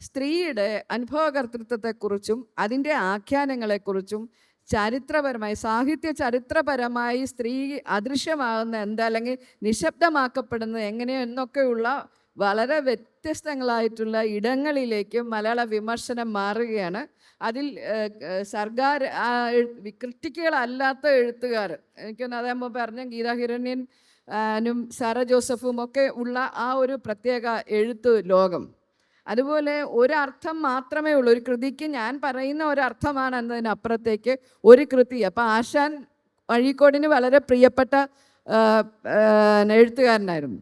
സ്ത്രീയുടെ അനുഭവകർത്തൃത്വത്തെക്കുറിച്ചും അതിൻ്റെ ആഖ്യാനങ്ങളെക്കുറിച്ചും ചരിത്രപരമായി, സാഹിത്യ ചരിത്രപരമായി സ്ത്രീ അദൃശ്യമാകുന്ന എന്താ, അല്ലെങ്കിൽ നിശബ്ദമാക്കപ്പെടുന്നത് എങ്ങനെയോ എന്നൊക്കെയുള്ള വളരെ വ്യത്യസ്തങ്ങളായിട്ടുള്ള ഇടങ്ങളിലേക്ക് മലയാള വിമർശനം മാറുകയാണ്. അതിൽ സർക്കാർ ക്രിട്ടിക്കുകളല്ലാത്ത എഴുത്തുകാർ, എനിക്കൊന്ന് അതേമ്പോൾ പറഞ്ഞ ഗീതാ ഹിരണ്യനും സാറ ജോസഫും ഒക്കെ ഉള്ള ആ ഒരു പ്രത്യേക എഴുത്ത് ലോകം, അതുപോലെ ഒരർത്ഥം മാത്രമേ ഉള്ളൂ ഒരു കൃതിക്ക്, ഞാൻ പറയുന്ന ഒരർത്ഥമാണ് എന്നതിനപ്പുറത്തേക്ക് ഒരു കൃതി. അപ്പം ആശാൻ അഴീക്കോടിന് വളരെ പ്രിയപ്പെട്ട എഴുത്തുകാരനായിരുന്നു.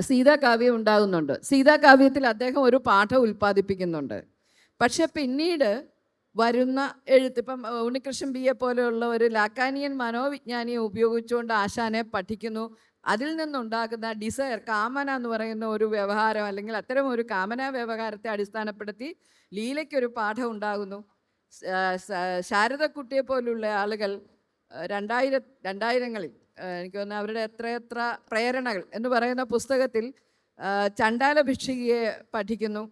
സീതാകാവ്യം ഉണ്ടാകുന്നുണ്ട്. സീതാകാവ്യത്തിൽ അദ്ദേഹം ഒരു പാഠം ഉൽപ്പാദിപ്പിക്കുന്നുണ്ട്. പക്ഷെ പിന്നീട് വരുന്ന എഴുത്ത്, ഇപ്പം ഉണ്ണികൃഷ്ണൻ ബിയെ പോലെയുള്ള ഒരു ലാക്കാനിയൻ മനോവിജ്ഞാനിയെ ഉപയോഗിച്ചുകൊണ്ട് ആശാനെ പഠിക്കുന്നു. അതിൽ നിന്നുണ്ടാകുന്ന ഡിസയർ, കാമന എന്ന് പറയുന്ന ഒരു വ്യവഹാരം, അല്ലെങ്കിൽ അത്തരം ഒരു കാമന വ്യവഹാരത്തെ അടിസ്ഥാനപ്പെടുത്തി ലീലയ്ക്കൊരു പാഠം ഉണ്ടാകുന്നു. ശാരദക്കുട്ടിയെ പോലുള്ള ആളുകൾ 2000ങ്ങളിൽ എനിക്ക് തോന്നുന്നു അവരുടെ എത്രയെത്ര പ്രേരണകൾ എന്ന് പറയുന്ന പുസ്തകത്തിൽ ചണ്ടാല ഭിക്ഷുകിയെ പഠിക്കുന്നു,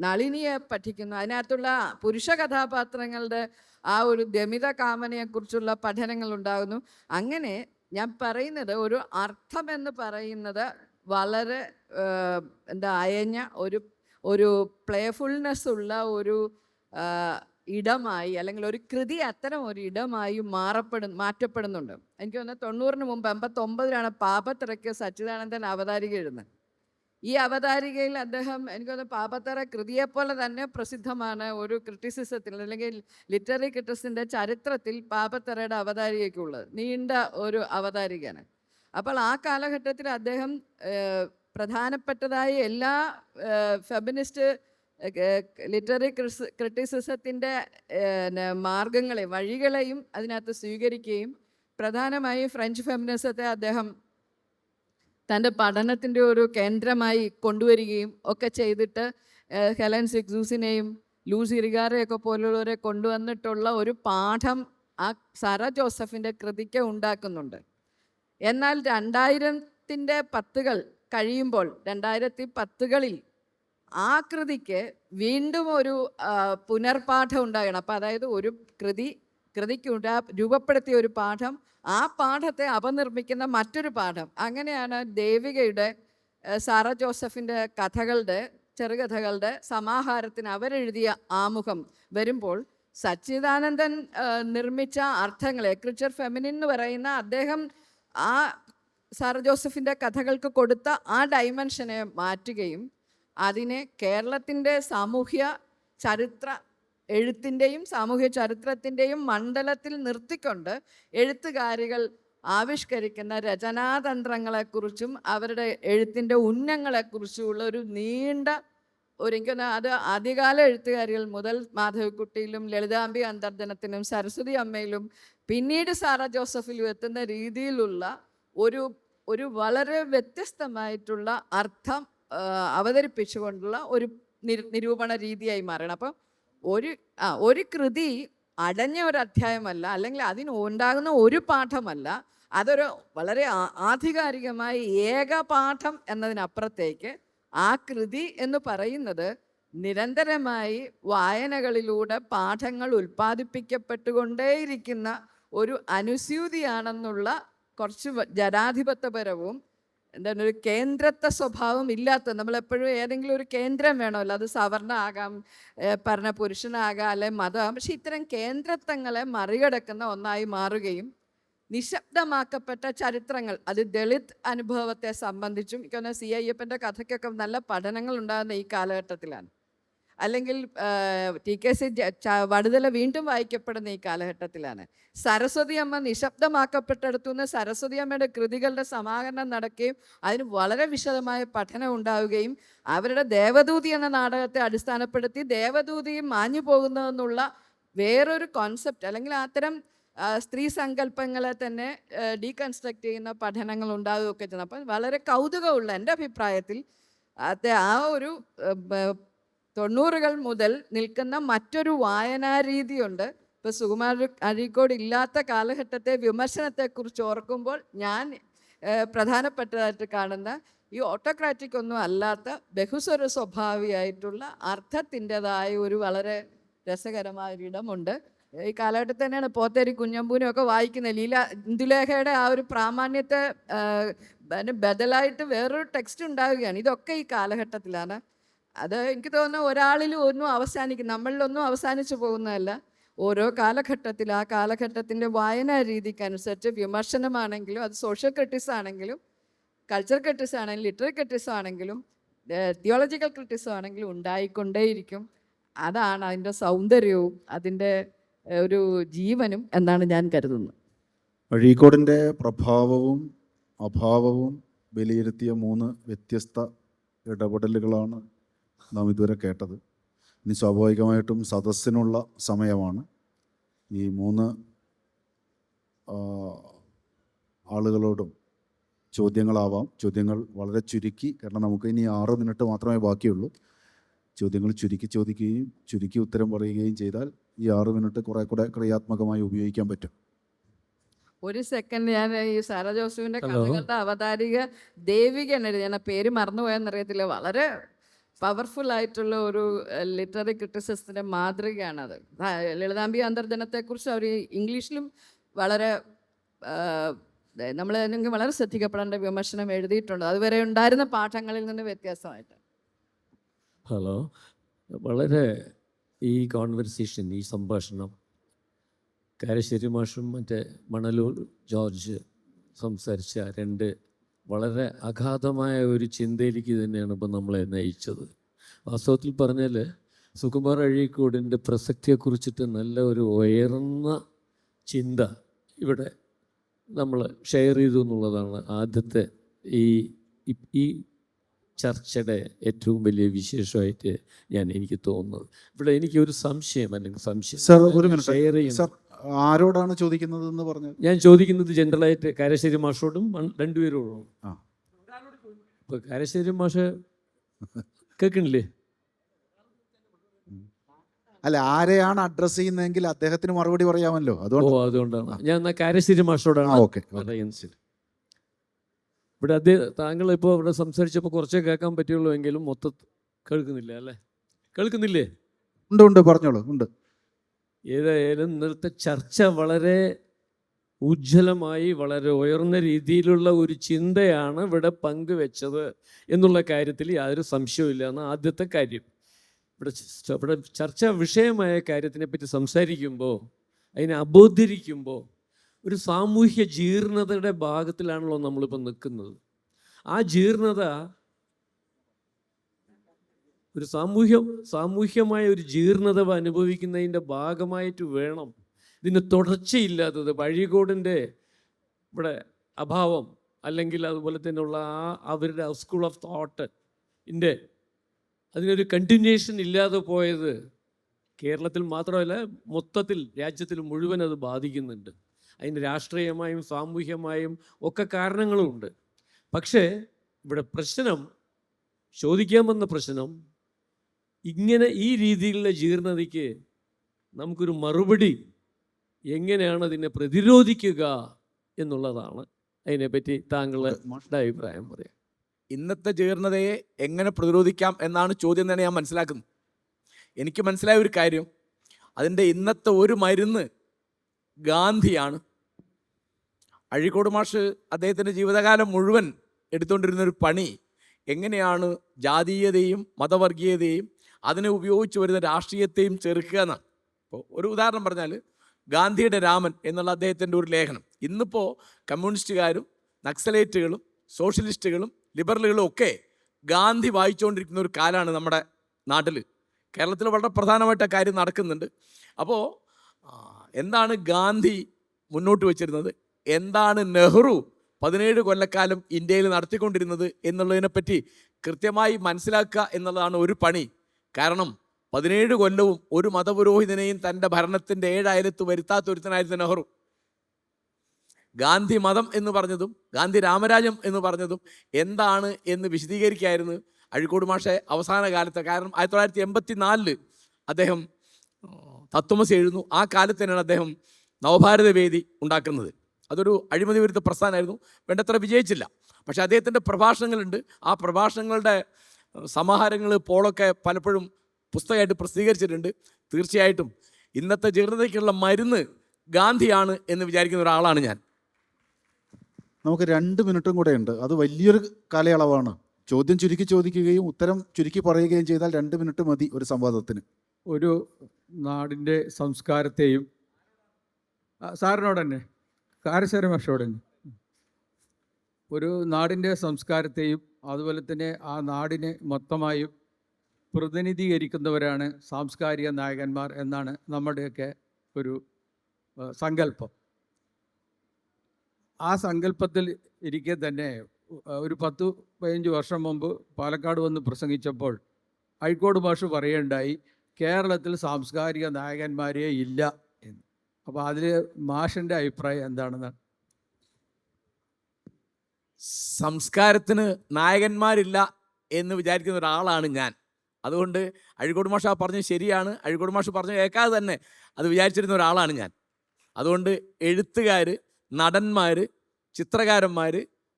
നളിനിയെ പഠിക്കുന്നു. അതിനകത്തുള്ള പുരുഷ കഥാപാത്രങ്ങളുടെ ആ ഒരു ദമിത കാമനയെക്കുറിച്ചുള്ള പഠനങ്ങൾ ഉണ്ടാകുന്നു. അങ്ങനെ ഞാൻ പറയുന്നത് ഒരു അർത്ഥമെന്ന് പറയുന്നത് വളരെ അയഞ്ഞ ഒരു പ്ലേഫുൾനെസ് ഉള്ള ഒരു ഇടമായി, അല്ലെങ്കിൽ ഒരു കൃതി അത്തരം ഒരു ഇടമായി മാറ്റപ്പെടുന്നുണ്ട്. എനിക്ക് തോന്നുന്നത് 90-ന് മുമ്പ് 89-ലാണ് പാപത്തറയ്ക്ക് സച്ചിദാനന്ദൻ അവതാരിക എഴുതുന്നത്. ഈ അവതാരികയിൽ അദ്ദേഹം, എനിക്ക് തോന്നുന്നു പാപത്തറ കൃതിയെപ്പോലെ തന്നെ പ്രസിദ്ധമാണ് ഒരു ക്രിറ്റിസിസത്തിൽ, അല്ലെങ്കിൽ ലിറ്റററി ക്രിറ്റിക്സിൻ്റെ ചരിത്രത്തിൽ പാപത്തറയുടെ അവതാരികയ്ക്കുള്ളത് നീണ്ട ഒരു അവതാരികയാണ്. അപ്പോൾ ആ കാലഘട്ടത്തിൽ അദ്ദേഹം പ്രധാനപ്പെട്ടതായ എല്ലാ ഫെമിനിസ്റ്റ് ലിറ്റററി ക്രിറ്റിസിസത്തിൻ്റെ മാർഗങ്ങളെയും വഴികളെയും അതിനകത്ത് സ്വീകരിക്കുകയും പ്രധാനമായും ഫ്രഞ്ച് ഫെമിനിസത്തെ അദ്ദേഹം തൻ്റെ പഠനത്തിൻ്റെ ഒരു കേന്ദ്രമായി കൊണ്ടുവരികയും ഒക്കെ ചെയ്തിട്ട് ഹെലൻ സിക്സൂസിനെയും ലൂസി ഇറിഗാറയൊക്കെ പോലുള്ളവരെ കൊണ്ടുവന്നിട്ടുള്ള ഒരു പാഠം ആ സാറ ജോസഫിൻ്റെ കൃതിക്ക് ഉണ്ടാക്കുന്നുണ്ട്. എന്നാൽ 2000-ൻ്റെ 10കൾ കഴിയുമ്പോൾ 2010കളിൽ ആ കൃതിക്ക് വീണ്ടും ഒരു പുനർപാഠം ഉണ്ടാകണം. അപ്പോൾ അതായത് ഒരു കൃതിക്ക് രൂപപ്പെടുത്തിയ ഒരു പാഠം, ആ പാഠത്തെ അപനിർമ്മിക്കുന്ന മറ്റൊരു പാഠം. അങ്ങനെയാണ് ദേവികയുടെ സാറ ജോസഫിൻ്റെ ചെറുകഥകളുടെ സമാഹാരത്തിന് അവരെഴുതിയ ആമുഖം വരുമ്പോൾ സച്ചിദാനന്ദൻ നിർമ്മിച്ച അർത്ഥങ്ങളെ, എക്രിച്ചർ ഫെമിനിൻ എന്ന് പറയുന്ന അദ്ദേഹം ആ സാറ ജോസഫിൻ്റെ കഥകൾക്ക് കൊടുത്ത ആ ഡൈമെൻഷനെ മാറ്റുകയും അതിനെ കേരളത്തിൻ്റെ സാമൂഹ്യ ചരിത്ര എഴുത്തിൻ്റെയും സാമൂഹ്യ ചരിത്രത്തിൻ്റെയും മണ്ഡലത്തിൽ നിർത്തിക്കൊണ്ട് എഴുത്തുകാരികൾ ആവിഷ്കരിക്കുന്ന രചനാതന്ത്രങ്ങളെക്കുറിച്ചും അവരുടെ എഴുത്തിൻ്റെ ഉന്നങ്ങളെക്കുറിച്ചുമുള്ള ഒരു നീണ്ട എനിക്കൊന്ന് അത് ആദ്യകാല എഴുത്തുകാരികൾ മുതൽ മാധവിക്കുട്ടിയിലും ലളിതാംബി അന്തർജനത്തിനും സരസ്വതി അമ്മയിലും പിന്നീട് സാറ ജോസഫിലും എത്തുന്ന രീതിയിലുള്ള ഒരു വളരെ വ്യത്യസ്തമായിട്ടുള്ള അർത്ഥം അവതരിപ്പിച്ചുകൊണ്ടുള്ള ഒരു നിരൂപണ രീതിയായി മാറണം. അപ്പം ഒരു കൃതി അടഞ്ഞ ഒരു അധ്യായമല്ല, അല്ലെങ്കിൽ അതിന് ഉണ്ടാകുന്ന ഒരു പാഠമല്ല, അതൊരു വളരെ ആധികാരികമായി ഏകപാഠം എന്നതിനപ്പുറത്തേക്ക് ആ കൃതി എന്ന് പറയുന്നത് നിരന്തരമായി വായനകളിലൂടെ പാഠങ്ങൾ ഉൽപ്പാദിപ്പിക്കപ്പെട്ടുകൊണ്ടേയിരിക്കുന്ന ഒരു അനുസ്യൂതിയാണെന്നുള്ള കുറച്ച് ജനാധിപത്യപരവും ഒരു കേന്ദ്രത്വ സ്വഭാവം ഇല്ലാത്ത, നമ്മളെപ്പോഴും ഏതെങ്കിലും ഒരു കേന്ദ്രം വേണമല്ലോ, അത് സവർണ ആകാം, പറഞ്ഞ പുരുഷനാകാം, അല്ലെ മതം. പക്ഷെ ഇത്തരം കേന്ദ്രത്വങ്ങളെ മറികടക്കുന്ന ഒന്നായി മാറുകയും നിശബ്ദമാക്കപ്പെട്ട ചരിത്രങ്ങൾ, അത് ദളിത് അനുഭവത്തെ സംബന്ധിച്ചും എനിക്കൊന്ന് സി അയ്യപ്പൻ്റെ കഥയ്ക്കൊക്കെ നല്ല പഠനങ്ങൾ ഉണ്ടാകുന്ന ഈ കാലഘട്ടത്തിലാണ്, അല്ലെങ്കിൽ TKC വടുതല വീണ്ടും വായിക്കപ്പെടുന്ന ഈ കാലഘട്ടത്തിലാണ്. സരസ്വതി അമ്മ നിശബ്ദമാക്കപ്പെട്ടെടുത്തുനിന്ന് സരസ്വതി അമ്മയുടെ കൃതികളുടെ സമാഹരണം നടക്കുകയും അതിന് വളരെ വിശദമായ പഠനം ഉണ്ടാവുകയും അവരുടെ ദേവദൂതി എന്ന നാടകത്തെ അടിസ്ഥാനപ്പെടുത്തി ദേവദൂതിയും മാഞ്ഞു പോകുന്നതെന്നുള്ള വേറൊരു കോൺസെപ്റ്റ്, അല്ലെങ്കിൽ അത്തരം സ്ത്രീ സങ്കല്പങ്ങളെ തന്നെ ഡീകൺസ്ട്രക്ട് ചെയ്യുന്ന പഠനങ്ങൾ ഉണ്ടാവുകയൊക്കെ ചെയ്യുന്നത്. അപ്പം വളരെ കൗതുകമുള്ള, എൻ്റെ അഭിപ്രായത്തിൽ ആ ഒരു 90കൾ മുതൽ നിൽക്കുന്ന മറ്റൊരു വായനാരീതിയുണ്ട്. ഇപ്പോൾ സുകുമാർ അഴീക്കോട് ഇല്ലാത്ത കാലഘട്ടത്തെ വിമർശനത്തെക്കുറിച്ച് ഓർക്കുമ്പോൾ ഞാൻ പ്രധാനപ്പെട്ടതായിട്ട് കാണുന്ന ഈ ഓട്ടോക്രാറ്റിക് ഒന്നും അല്ലാത്ത ബഹുസ്വര സ്വഭാവിയായിട്ടുള്ള അർത്ഥത്തിൻ്റെതായ ഒരു വളരെ രസകരമായ ഒരിടമുണ്ട്. ഈ കാലഘട്ടത്തിൽ തന്നെയാണ് പോത്തേരി കുഞ്ഞമ്പൂനും ഒക്കെ വായിക്കുന്നത്. ഇന്ദുലേഖയുടെ ആ ഒരു പ്രാമാണ്യത്തെ ബദലായിട്ട് വേറൊരു ടെക്സ്റ്റ് ഉണ്ടാവുകയാണ്. ഇതൊക്കെ ഈ കാലഘട്ടത്തിലാണ്. അത് എനിക്ക് തോന്നുന്നു ഒരാളിലും ഒന്നും നമ്മളിലൊന്നും അവസാനിച്ചു പോകുന്നതല്ല. ഓരോ കാലഘട്ടത്തിൽ ആ കാലഘട്ടത്തിൻ്റെ വായനാ രീതിക്കനുസരിച്ച് വിമർശനമാണെങ്കിലും അത് സോഷ്യൽ ക്രിറ്റിക്സ് ആണെങ്കിലും കൾച്ചർ ക്രിറ്റിക്സ് ആണെങ്കിലും ലിറ്റററി ക്രിറ്റിക്സ് ആണെങ്കിലും തിയോളജിക്കൽ ക്രിറ്റിക്സ് ആണെങ്കിലും ഉണ്ടായിക്കൊണ്ടേയിരിക്കും. അതാണ് അതിൻ്റെ സൗന്ദര്യവും അതിൻ്റെ ഒരു ജീവനും എന്നാണ് ഞാൻ കരുതുന്നത്. അഴീക്കോടിൻ്റെ പ്രഭാവവും അഭാവവും വിലയിരുത്തിയ 3 വ്യത്യസ്ത ഇടപെടലുകളാണ് നാം ഇതുവരെ കേട്ടത്. ഇനി സ്വാഭാവികമായിട്ടും സദസ്സിനുള്ള സമയമാണ്. ഈ 3 ആളുകളോടും ചോദ്യങ്ങളാവാം. ചോദ്യങ്ങൾ വളരെ ചുരുക്കി, കാരണം നമുക്ക് ഇനി 6 മിനിറ്റ് മാത്രമേ ബാക്കിയുള്ളൂ. ചോദ്യങ്ങൾ ചുരുക്കി ചോദിക്കുകയും ചുരുക്കി ഉത്തരം പറയുകയും ചെയ്താൽ ഈ 6 മിനിറ്റ് കുറെ കൂടെ ക്രിയാത്മകമായി ഉപയോഗിക്കാൻ പറ്റും. ഒരു സെക്കൻഡ്, ഞാൻ ഈ സാറ ജോസഫിൻ്റെ കഥകളുടെ അവതാരിക ദേവികയാണ് എഴുതി. ഞാൻ ആ പേര് മറന്നുപോയെന്നറിയത്തില്ല. വളരെ പവർഫുൾ ആയിട്ടുള്ള ഒരു ലിറ്റററി ക്രിറ്റിസിസത്തിൻ്റെ മാതൃകയാണത്. ലളിതാംബി അന്തർജനത്തെക്കുറിച്ച് അവർ ഇംഗ്ലീഷിലും വളരെ നമ്മൾ വളരെ ശ്രദ്ധിക്കപ്പെടേണ്ട വിമർശനം എഴുതിയിട്ടുണ്ട്. അതുവരെ ഉണ്ടായിരുന്ന പാഠങ്ങളിൽ നിന്ന് വ്യത്യാസമായിട്ട്. ഹലോ, വളരെ ഈ കോൺവെർസേഷൻ, ഈ സംഭാഷണം കാരശ്ശേരി മാഷും മറ്റേ മണലൂർ ജോർജ് സംസാരിച്ച 2 വളരെ അഗാധമായ ഒരു ചിന്തയിലേക്ക് തന്നെയാണ് ഇപ്പം നമ്മളെ നയിച്ചത്. വാസ്തവത്തിൽ പറഞ്ഞാൽ സുകുമാർ അഴീക്കോടിൻ്റെ പ്രസക്തിയെക്കുറിച്ചിട്ട് നല്ല ഒരു ഉയർന്ന ചിന്ത ഇവിടെ നമ്മൾ ഷെയർ ചെയ്തു എന്നുള്ളതാണ് ആദ്യത്തെ ഈ ചർച്ചയുടെ ഏറ്റവും വലിയ വിശേഷമായിട്ട് എനിക്ക് തോന്നുന്നത്. ഇവിടെ എനിക്കൊരു സംശയം സർ, ഒരു മിനിറ്റ് ഷെയർ സർ, ചെയ്യുന്നത്. ആരോടാണ് ചോദിക്കുന്നത് എന്ന് പറഞ്ഞത്? ഞാൻ ചോദിക്കുന്നത് ജനറലായിട്ട് കാരശ്ശേരി മാഷോടും 2 പേരോടും. ഇപ്പൊ കാരശ്ശേരി മാഷ് കേൾക്കണില്ലേ? അല്ല, ആരെയാണ് അഡ്രസ് ചെയ്യുന്നതെങ്കിൽ അദ്ദേഹത്തിന് മറുപടി പറയാമല്ലോ. അതുകൊണ്ടാണ് ഞാൻ എന്നാൽ കാരശ്ശേരി മാഷോടാണ് പറയുന്നത്. ഇവിടെ താങ്കൾ ഇപ്പോൾ ഇവിടെ സംസാരിച്ചപ്പോൾ കുറച്ചേ കേൾക്കാൻ പറ്റുള്ളൂ എങ്കിലും മൊത്തത്തിൽ കേൾക്കുന്നില്ല അല്ലേ? കേൾക്കുന്നില്ലേ? ഉണ്ട്, പറഞ്ഞോളൂ. ഉണ്ട്. ഏതായാലും ഇന്നത്തെ ചർച്ച വളരെ ഉജ്ജ്വലമായി വളരെ ഉയർന്ന രീതിയിലുള്ള ഒരു ചിന്തയാണ് ഇവിടെ പങ്കുവെച്ചത് എന്നുള്ള കാര്യത്തിൽ യാതൊരു സംശയവുമില്ല എന്ന ആദ്യത്തെ കാര്യം. ഇവിടെ ചർച്ച വിഷയമായ കാര്യത്തിനെ പറ്റി സംസാരിക്കുമ്പോൾ, അതിനെ അബോധിരിക്കുമ്പോൾ ഒരു സാമൂഹ്യ ജീർണതയുടെ ഭാഗത്തിലാണല്ലോ നമ്മളിപ്പോൾ നിൽക്കുന്നത്. ആ ജീർണത ഒരു സാമൂഹ്യമായ ഒരു ജീർണത അനുഭവിക്കുന്നതിൻ്റെ ഭാഗമായിട്ട് വേണം ഇതിന് തുടർച്ചയില്ലാത്തത്. അഴീക്കോടിൻ്റെ ഇവിടെ അഭാവം അല്ലെങ്കിൽ അതുപോലെ തന്നെയുള്ള അവരുടെ സ്കൂൾ ഓഫ് തോട്ടിൻ്റെ അതിനൊരു കണ്ടിന്യൂഷൻ ഇല്ലാതെ പോയത് കേരളത്തിൽ മാത്രമല്ല മൊത്തത്തിൽ രാജ്യത്തിൽ മുഴുവൻ അത് ബാധിക്കുന്നുണ്ട്. അതിന് രാഷ്ട്രീയമായും സാമൂഹ്യമായും ഒക്കെ കാരണങ്ങളുമുണ്ട്. പക്ഷേ ഇവിടെ പ്രശ്നം, ചോദിക്കാൻ വന്ന പ്രശ്നം, ഇങ്ങനെ ഈ രീതിയിലുള്ള ജീർണതയ്ക്ക് നമുക്കൊരു മറുപടി എങ്ങനെയാണ് അതിനെ പ്രതിരോധിക്കുക എന്നുള്ളതാണ്. അതിനെപ്പറ്റി താങ്കളുടെ അഭിപ്രായം പറയാം. ഇന്നത്തെ ജീർണതയെ എങ്ങനെ പ്രതിരോധിക്കാം എന്നാണ് ചോദ്യം തന്നെ ഞാൻ മനസ്സിലാക്കുന്നത്. എനിക്ക് മനസ്സിലായ ഒരു കാര്യം, അതിൻ്റെ ഇന്നത്തെ ഒരു മരുന്ന് ഗാന്ധിയാണ്. അഴീക്കോട് മാഷ് അദ്ദേഹത്തിൻ്റെ ജീവിതകാലം മുഴുവൻ എടുത്തുകൊണ്ടിരുന്നൊരു പണി എങ്ങനെയാണ് ജാതീയതയും മതവർഗീയതയും അതിനെ ഉപയോഗിച്ച് വരുന്ന രാഷ്ട്രീയത്തെയും ചെറുക്കുക എന്നാണ്. ഇപ്പോൾ ഒരു ഉദാഹരണം പറഞ്ഞാൽ, ഗാന്ധിയുടെ രാമൻ എന്നുള്ള അദ്ദേഹത്തിൻ്റെ ഒരു ലേഖനം ഇന്നിപ്പോൾ കമ്മ്യൂണിസ്റ്റുകാരും നക്സലേറ്റുകളും സോഷ്യലിസ്റ്റുകളും ലിബറലുകളും ഒക്കെ ഗാന്ധി വായിച്ചുകൊണ്ടിരിക്കുന്ന ഒരു കാലമാണ് നമ്മുടെ നാട്ടിൽ. കേരളത്തിൽ വളരെ പ്രധാനമായിട്ട് ആ കാര്യം നടക്കുന്നുണ്ട്. അപ്പോൾ എന്താണ് ഗാന്ധി മുന്നോട്ട് വച്ചിരുന്നത്, എന്താണ് നെഹ്റു 17 കൊല്ലക്കാലം ഇന്ത്യയിൽ നടത്തിക്കൊണ്ടിരുന്നത് എന്നുള്ളതിനെപ്പറ്റി കൃത്യമായി മനസ്സിലാക്കുക എന്നുള്ളതാണ് ഒരു പണി. കാരണം 17 കൊല്ലവും ഒരു മതപുരോഹിതനെയും തൻ്റെ ഭരണത്തിൻ്റെ 7 അയലത്ത് വരുത്താത്തൊരുത്തനായിരുന്നു നെഹ്റു. ഗാന്ധി മതം എന്ന് പറഞ്ഞതും ഗാന്ധി രാമരാജ്യം എന്ന് പറഞ്ഞതും എന്താണ് എന്ന് വിശദീകരിക്കുകയായിരുന്നു അഴീക്കോട് മാഷെ അവസാന കാലത്ത്. കാരണം 1984 അദ്ദേഹം തത്വമസി എഴുതുന്നു. ആ കാലത്ത് തന്നെയാണ് അദ്ദേഹം നവഭാരത വേദി ഉണ്ടാക്കുന്നത്. അതൊരു അഴിമതി വിരുദ്ധ പ്രസ്ഥാനമായിരുന്നു, വേണ്ടത്ര വിജയിച്ചില്ല. പക്ഷേ അദ്ദേഹത്തിൻ്റെ പ്രഭാഷണങ്ങളുണ്ട്. ആ പ്രഭാഷണങ്ങളുടെ സമാഹാരങ്ങൾ പോളൊക്കെ പലപ്പോഴും പുസ്തകമായിട്ട് പ്രസിദ്ധീകരിച്ചിട്ടുണ്ട്. തീർച്ചയായിട്ടും ഇന്നത്തെ ജീർണതയ്ക്കുള്ള മരുന്ന് ഗാന്ധിയാണ് എന്ന് വിചാരിക്കുന്ന ഒരാളാണ് ഞാൻ. നമുക്ക് 2 മിനിറ്റും കൂടെ ഉണ്ട്. അത് വലിയൊരു കാലയളവാണ്. ചോദ്യം ചുരുക്കി ചോദിക്കുകയും ഉത്തരം ചുരുക്കി പറയുകയും ചെയ്താൽ 2 മിനിറ്റ് മതി ഒരു സംവാദത്തിന്. ഒരു നാടിൻ്റെ സംസ്കാരത്തെയും സാറിനോട് തന്നെ കാരശ്ശേരി മാഷോട് തന്നെ ഒരു നാടിൻ്റെ സംസ്കാരത്തെയും അതുപോലെ തന്നെ ആ നാടിനെ മൊത്തമായും പ്രതിനിധീകരിക്കുന്നവരാണ് സാംസ്കാരിക നായകന്മാർ എന്നാണ് നമ്മുടെയൊക്കെ ഒരു സങ്കല്പം. ആ സങ്കല്പത്തിൽ ഇരിക്കെ തന്നെ ഒരു 10-15 വർഷം മുമ്പ് പാലക്കാട് വന്ന് പ്രസംഗിച്ചപ്പോൾ അഴീക്കോട് മാഷ് പറയുകയുണ്ടായി, കേരളത്തിൽ സാംസ്കാരിക നായകന്മാരേ ഇല്ല എന്ന്. അപ്പോൾ അതിൽ മാഷിൻ്റെ അഭിപ്രായം എന്താണെന്നാണ്? സംസ്കാരത്തിന് നായകന്മാരില്ല എന്ന് വിചാരിക്കുന്ന ഒരാളാണ് ഞാൻ. അതുകൊണ്ട് അഴീക്കോട് മാഷ് പറഞ്ഞത് ശരിയാണ്. അഴീക്കോട് മാഷ് പറഞ്ഞ് കേൾക്കാതെ തന്നെ അത് വിചാരിച്ചിരുന്ന ഒരാളാണ് ഞാൻ. അതുകൊണ്ട് എഴുത്തുകാർ, നടന്മാർ, ചിത്രകാരന്മാർ,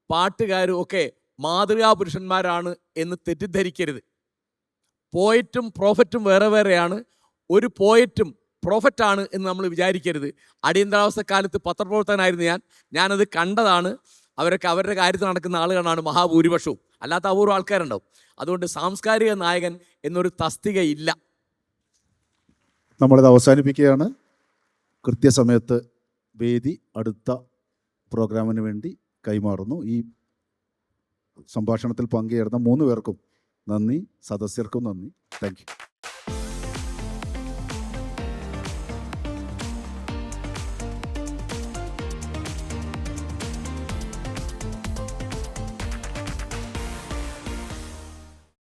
പാട്ടുകാരും ഒക്കെ മാതൃകാ പുരുഷന്മാരാണ് എന്ന് തെറ്റിദ്ധരിക്കരുത്. പോയറ്റും പ്രോഫറ്റും വേറെ വേറെയാണ്. ഒരു പോയറ്റും പ്രോഫറ്റാണ് എന്ന് നമ്മൾ വിചാരിക്കരുത്. അടിയന്തരാവസ്ഥ കാലത്ത് പത്രപ്രവർത്തകനായിരുന്നു ഞാനത് കണ്ടതാണ്. അവരൊക്കെ അവരുടെ കാര്യത്തിൽ നടക്കുന്ന ആളുകളാണ് മഹാഭൂരിപക്ഷവും, അല്ലാത്ത അപൂർവം ആൾക്കാരുണ്ടാവും. അതുകൊണ്ട് സാംസ്കാരിക നായകൻ എന്നൊരു തസ്തികയില്ല. നമ്മളിത് അവസാനിപ്പിക്കുകയാണ്. കൃത്യസമയത്ത് വേദി അടുത്ത പ്രോഗ്രാമിന് വേണ്ടി കൈമാറുന്നു. ഈ സംഭാഷണത്തിൽ പങ്കുചേർന്ന 3 പേർക്കും നന്ദി, സദസ്യർക്കും നന്ദി. Thank you.